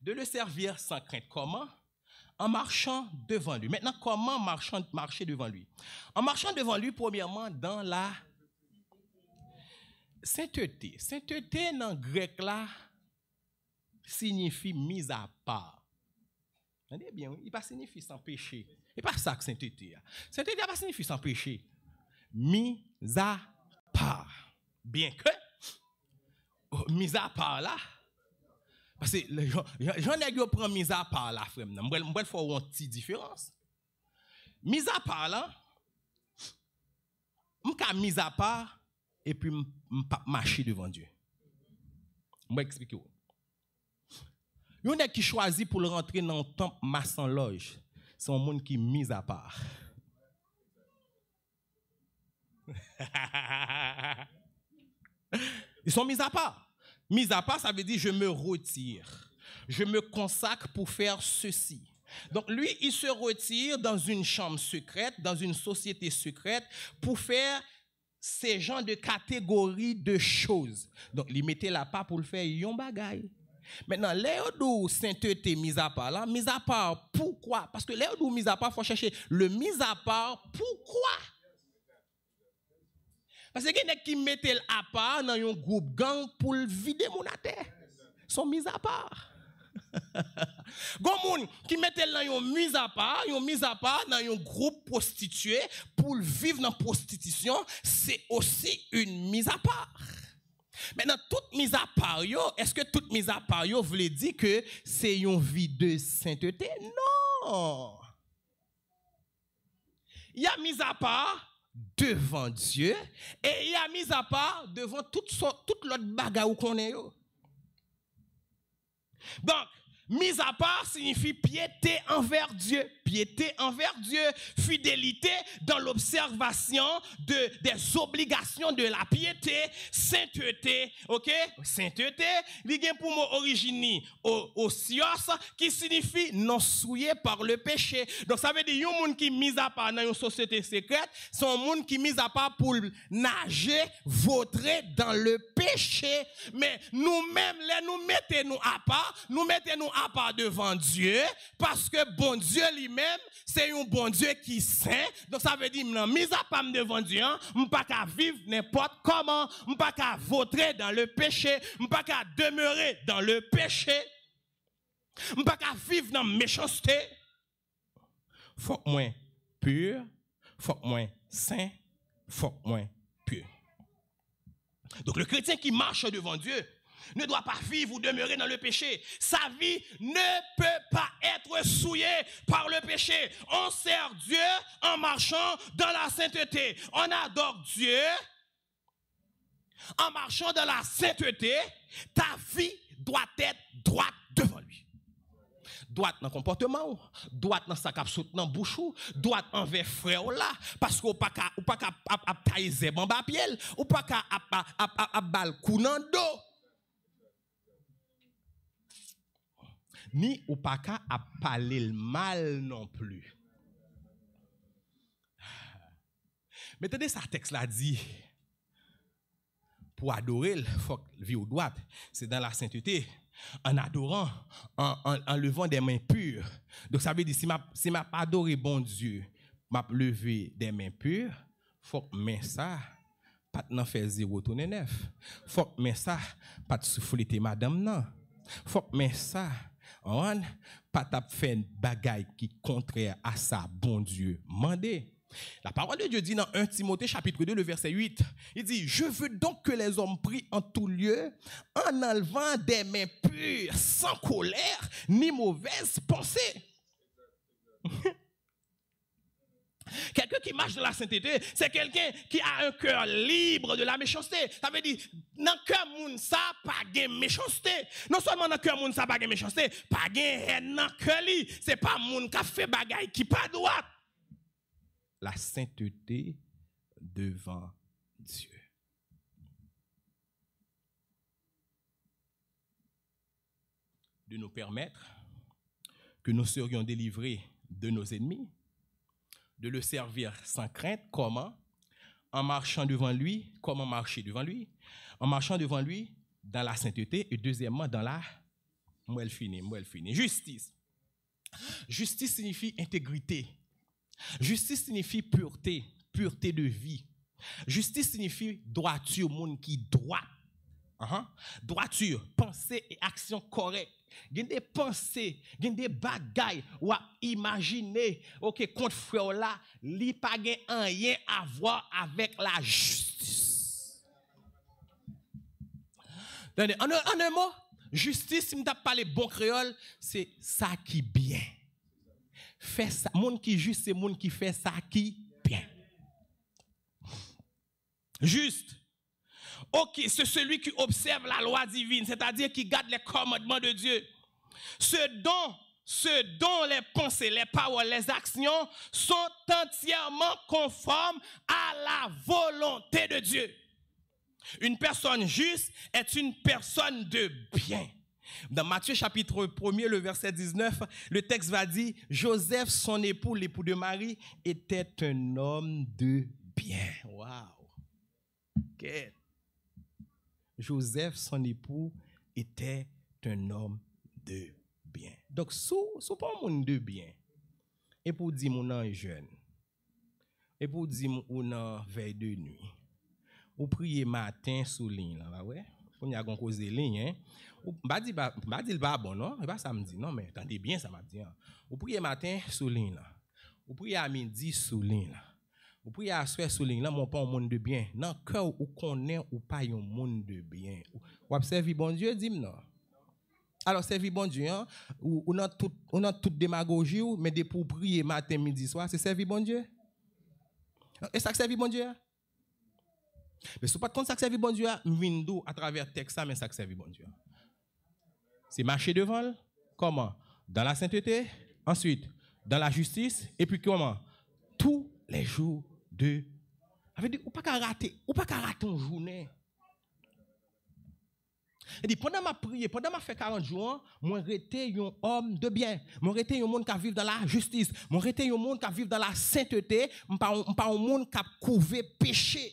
de le servir sans crainte. Comment? En marchant devant lui. Maintenant, comment marcher devant lui? En marchant devant lui, premièrement, dans la sainteté. Sainteté, dans le grec, là, signifie mise à part. Vous entendez bien, oui? Il ne pas signifie sans péché. Ce n'est pas ça que sainteté. Sainteté n'a pas signifie sans péché. Mise à part. Bien que, mise à part là, parce que j'en ai qui prend mise à part là, frère. Je vais faire une petite différence. Mise à part là, je vais mise à part et puis je vais marcher devant Dieu. Je vais expliquer. Il y en a qui choisit pour rentrer dans le temple maçon loge. C'est un monde qui est mis à part. Ils sont mis à part. Mis à part, ça veut dire je me retire. Je me consacre pour faire ceci. Donc lui, il se retire dans une chambre secrète, dans une société secrète, pour faire ces genres de catégories de choses. Donc il mettait la part pour le faire yon bagay. Maintenant, l'héodou sainteté mise à part là, mise à part pourquoi? Parce que l'héodou mise à part, il faut chercher le mise à part pourquoi? Parce que les gens qui mettent à part dans un groupe gang pour vider mon terre sont mis à part. Gon qui mettent dans une mise à part dans un groupe prostitué pour vivre dans la prostitution, c'est aussi une mise à part. Maintenant, toute mise à part, est-ce que toute mise à part, voulait dire que c'est une vie de sainteté? Non. Il y a mise à part devant Dieu et il y a mise à part devant toute l'autre bagarre qu'on est. Donc, mise à part signifie piété envers Dieu. Piété envers Dieu, fidélité dans l'observation des obligations de la piété, sainteté, ok? Sainteté, il y a pour mot origine osios qui signifie non souillé par le péché. Donc ça veut dire un monde qui mis à part dans une société secrète, c'est un monde qui mis à part pour nager, vautrer dans le péché. Mais nous-mêmes, nous mettons nous à part devant Dieu parce que bon Dieu lui-même c'est un bon Dieu qui est saint. Donc ça veut dire, mise à part devant Dieu, je ne peux pas vivre n'importe comment, je ne peux pas vautrer dans le péché, je ne peux pas demeurer dans le péché, je ne peux pas vivre dans la méchanceté. Faut que moi pur, faut que moi saint, faut que moi pur. Donc le chrétien qui marche devant Dieu ne doit pas vivre ou demeurer dans le péché. Sa vie ne peut pas être souillée par le péché. On sert Dieu en marchant dans la sainteté. On adore Dieu en marchant dans la sainteté. Ta vie doit être droite devant lui. Droite dans le comportement, droite dans sa cap saute dans bouche, droite envers frère là, parce qu'on pas tailler zeb en bas pied, ou pas à bal coup dans dos. Ni ou pas qu'à parler le mal non plus. Mais attendez, ça texte là dit, pour adorer, il faut vivre droite. C'est dans la sainteté, en adorant, en levant des mains pures. Donc ça veut dire, si m'a pas adoré bon Dieu, m'a levé des mains pures, faut que main ça, pas n'en faire 0 tourner 9. Faut que main ça, pas souffler madame non. Faut que main ça, on pas t'a fait une bagaille qui contraire à ça, bon Dieu, mandé. La parole de Dieu dit dans 1 Timothée chapitre 2, le verset 8, il dit, je veux donc que les hommes prient en tout lieu, en enlevant des mains pures, sans colère, ni mauvaise pensée. Quelqu'un qui marche dans la sainteté, c'est quelqu'un qui a un cœur libre de la méchanceté. Ça veut dire, dans le cœur moun ça, pas de méchanceté. Non seulement dans le cœur moun ça, pas de méchanceté, pas de haine dans le cœur li. C'est pas moun qui fait bagaille qui pas droit. La sainteté devant Dieu. De nous permettre que nous serions délivrés de nos ennemis, de le servir sans crainte. Comment? en marchant devant lui. Comment marcher devant lui? En marchant devant lui dans la sainteté et deuxièmement dans la justice. Justice signifie intégrité. Justice signifie pureté de vie. Justice signifie droiture, monde qui droit. Droiture, pensée et action correcte. Il y a des pensées, il y a des bagailles ou à imaginer, OK, contre frère là, li pas rien à voir avec la justice. En un mot, justice, si m't'a parlé bon créole, c'est ça qui bien. Fait ça, monde qui juste c'est monde qui fait ça qui bien. Juste. OK, c'est celui qui observe la loi divine, c'est-à-dire qui garde les commandements de Dieu. Ce dont les pensées, les paroles, les actions sont entièrement conformes à la volonté de Dieu. Une personne juste est une personne de bien. Dans Matthieu chapitre 1er, le verset 19, le texte va dire, Joseph, son époux, l'époux de Marie, était un homme de bien. Wow. Okay. Joseph, son époux, était un homme de bien. Donc, sous pas un monde de bien, et pour dire mon an est jeune, et pour dire mon an veille de nuit, ou prier matin sous ligne, là, ouais? On y a cause de ligne, hein? Ou pas dit le pas bon, non? Et pas samedi, non, mais attendez bien, ça m'a dit. Ou prier matin sous ligne, là. Ou prier à midi sous ligne, là. Ou prier à soir sous ligne, là, mon pas un monde de bien. Dans le cœur, ou connaît ou pas un monde de bien. Ou observe bon Dieu, dis-moi non. Alors, servir bon Dieu, hein? On a toute démagogie, mais pour prier matin, midi, soir, c'est servir bon Dieu. Et ça servir bon Dieu? Mais si vous ne pas ça servir bon Dieu, window à travers texte, mais ça servir bon Dieu. C'est marcher devant, comment? Dans la sainteté, ensuite, dans la justice, et puis comment? Tous les jours de. Ça veut dire, ou pas qu'à rater une journée. Et dit, pendant ma prière, pendant ma fait 40 jours, moi j'étais un homme de bien. Moi j'étais un monde qui vit dans la justice. Moi j'étais un monde qui vit dans la sainteté. Pas un monde qui a couvert péché.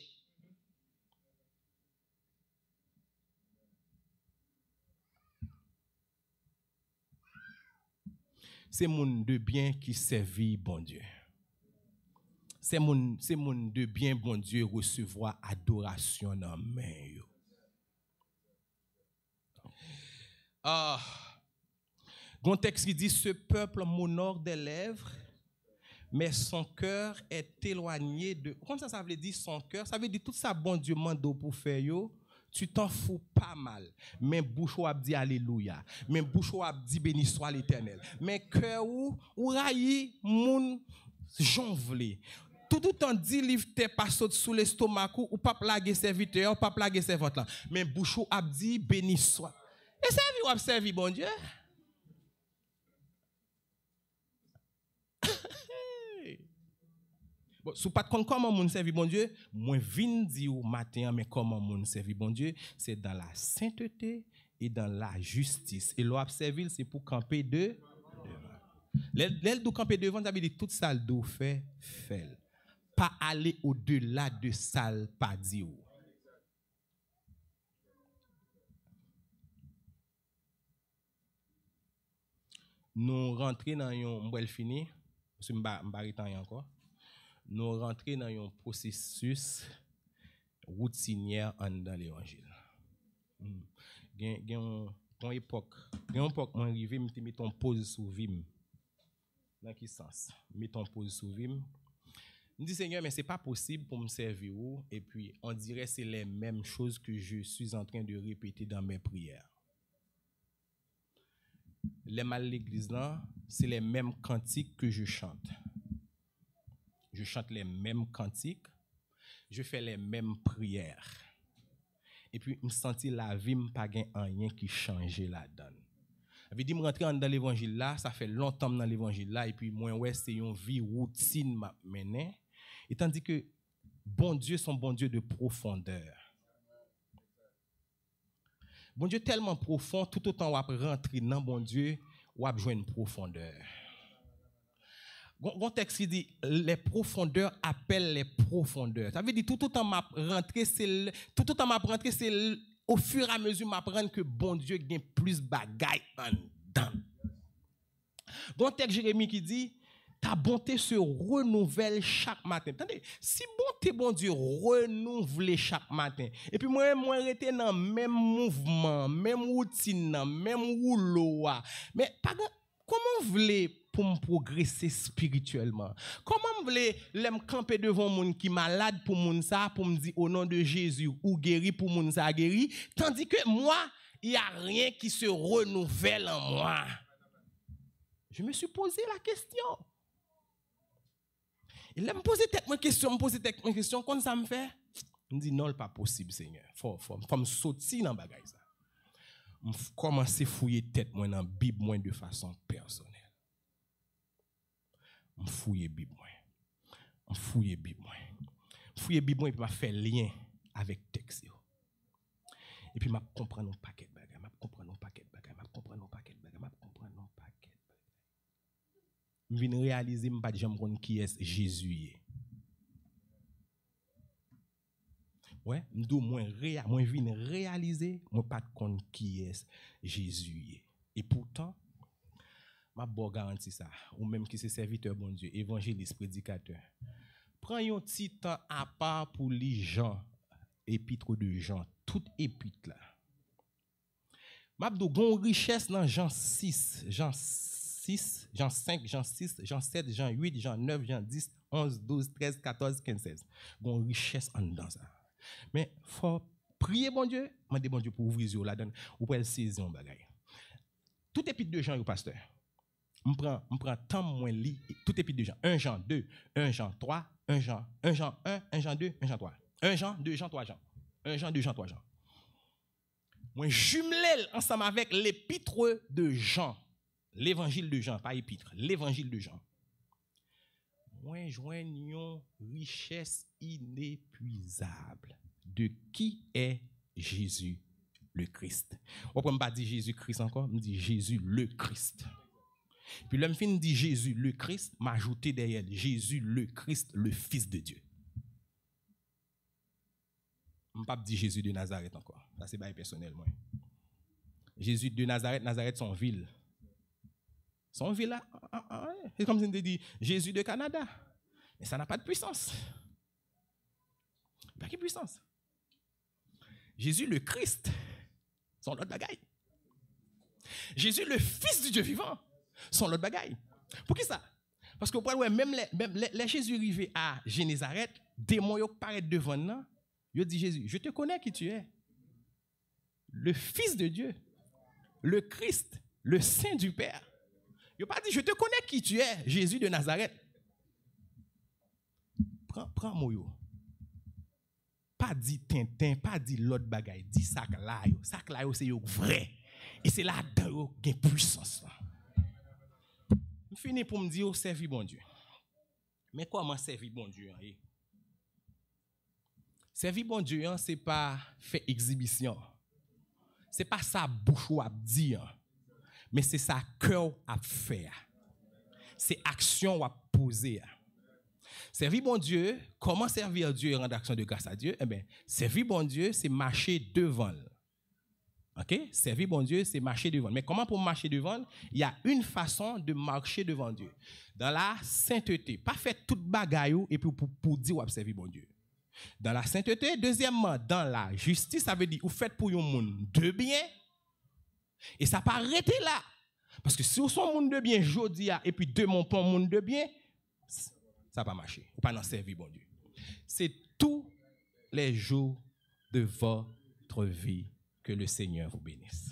C'est monde de bien qui servit bon Dieu. C'est monde de bien bon Dieu recevoir adoration dans main. Un texte qui dit, ce peuple m'honore des lèvres, mais son cœur est éloigné de... Comme ça veut dire son cœur? Ça veut dire tout ça bon Dieu mando pour faire yo. Tu t'en fous pas mal. Mais bouche ou a dit alléluia. Mais bouche ou a dit béni soit l'Éternel. Mais cœur ou rayi moun jonvle. Tout le temps dit livre te pas saute sous l'estomac ou pas plaguer serviteur ou pas plaguer servante là. Mais bouche ou a dit béni soit. Et servi ou a servi bon Dieu? Bon, si vous ne savez pas comment moun servi bon Dieu, moi vinn di ou matin, mais comment moun servi bon Dieu, c'est dans la sainteté et dans la justice. Et l'on servir, c'est pour camper devant. L'aile de camper devant, ça veut dire tout ça le fait. Pas aller au-delà de ça pas dire. Nous rentrons dans un mbel fini, parce que m'baritan encore. Nous rentrons dans un processus routinier dans l'évangile. Il y a une époque, moi arrivé, je mets ton pause sous vim. Dans quel sens? Mets ton pause sous vim. Je dis Seigneur, mais c'est pas possible pour me servir et puis on dirait que c'est les mêmes choses que je suis en train de répéter dans mes prières. Les mal l'église là, c'est les mêmes cantiques que je chante. Je chante les mêmes cantiques, je fais les mêmes prières. Et puis, je me sentis la vie, je pas rien qui changeait la donne. Je veux dire, je rentrer dans l'évangile là, ça fait longtemps dans l'évangile là, et puis, moi, ouais, c'est une vie routine m'a mené. Et tandis que, bon Dieu, son bon Dieu de profondeur. Bon Dieu tellement profond, tout autant on va rentrer dans bon Dieu, on va jouer une profondeur. Gon texte qui dit les profondeurs appellent les profondeurs. Ça veut dire tout autant m'a rentré c'est au fur et à mesure m'apprendre que bon Dieu gagne plus bagaille en dedans. Gon texte Jérémie qui dit ta bonté se renouvelle chaque matin. Attendez, si bonté bon Dieu renouvelle chaque matin et puis moi rester dans même mouvement, même routine, même rouleau, mais pas comment vous voulez pour me progresser spirituellement? Comment vous voulez me camper devant monde qui malade pour moun ça pour me dire au nom de Jésus ou guéri pour moun ça guéri tandis que moi il y a rien qui se renouvelle en moi. Je me suis posé la question. Il me poser tête question, quand ça me fait, je me dis non, c'est pas possible, Seigneur. Faut me sortir dans bagaille ça. Je commence à fouiller tête moi dans Bible moi de façon personnelle. Je fouiller Bible moi. Fouiller Bible moi et puis m'a faire lien avec texte. Et puis m'a comprendre un paquet de bagaille, Je viens réaliser pas de jamais connait qui est Jésus. Ouais, moi viens réaliser moi pas de connait qui est Jésus. Et pourtant m'a bon garantie ça ou même qui c'est serviteur bon Dieu, évangéliste, prédicateur. Prends un petit temps à part pour les gens, épître de Jean, toute épître là. M'a gon richesse dans Jean 6, Jean 5, Jean 6, Jean 7, Jean 8, Jean 9, Jean 10, 11, 12, 13, 14, 15, 16. Gon richesse en dedans ça. Mais faut prier bon Dieu, demander bon Dieu pour ouvrir les yeux là-dedans ou pour saisir un bagage. Tout épître de Jean, pasteur. On prend temps moins lit tout épître de Jean. 1 Jean 2, 1 Jean 3, 1 Jean 1, 1 Jean 2, 1 Jean 3. 1 Jean 2 Jean 3 Jean. 1 Jean 2 Jean 3 Jean. Moi jumelé ensemble avec l'épître de Jean. L'évangile de Jean, pas épître, l'évangile de Jean. Moi joignons richesse inépuisable de qui est Jésus le Christ. On ne peut pas dire Jésus-Christ encore, on dit Jésus le Christ. Puis l'homme fin dit Jésus le Christ, m'a ajouté derrière Jésus le Christ, le Fils de Dieu. On ne peut pas dire Jésus de Nazareth encore. Ça c'est pas personnel moi. Jésus de Nazareth son ville. Son ville là, c'est comme si on dit Jésus de Canada. Mais ça n'a pas de puissance. Pas de puissance. Jésus le Christ, son l'autre bagaille. Jésus le Fils du Dieu vivant, son l'autre bagaille. Pour qui ça? Parce que même les Jésus arrivé à Génézareth, démons yo paraît devant nous, yo dit Jésus, je te connais qui tu es. Le Fils de Dieu, le Christ, le Saint du Père. Yo pas dit je te connais qui tu es, Jésus de Nazareth. Prends moi. Pas dit Tintin, pas dit l'autre bagaille, dit sac là c'est vrai. Et c'est là dedans qui a puissance. Je finis pour me dire servir bon Dieu. Mais comment servir bon Dieu? Servir bon Dieu, c'est pas faire exhibition. C'est pas ça bouche ou à dire. Mais c'est ça cœur à faire. C'est action à poser. Servir bon Dieu, comment servir Dieu et rendre action de grâce à Dieu? Eh bien, servir bon Dieu, c'est marcher devant. OK? Servir bon Dieu, c'est marcher devant. Mais comment pour marcher devant? Il y a une façon de marcher devant Dieu. Dans la sainteté. Pas faire toute bagaille et puis pour dire ou servir bon Dieu. Dans la sainteté. Deuxièmement, dans la justice, ça veut dire vous faites pour un monde de bien. Et ça pas arrêter là. Parce que si vous sont monde de bien jodi et puis demain pas monde de bien, ça va pas marcher. Ou pas dans servir bon Dieu. C'est tous les jours de votre vie que le Seigneur vous bénisse.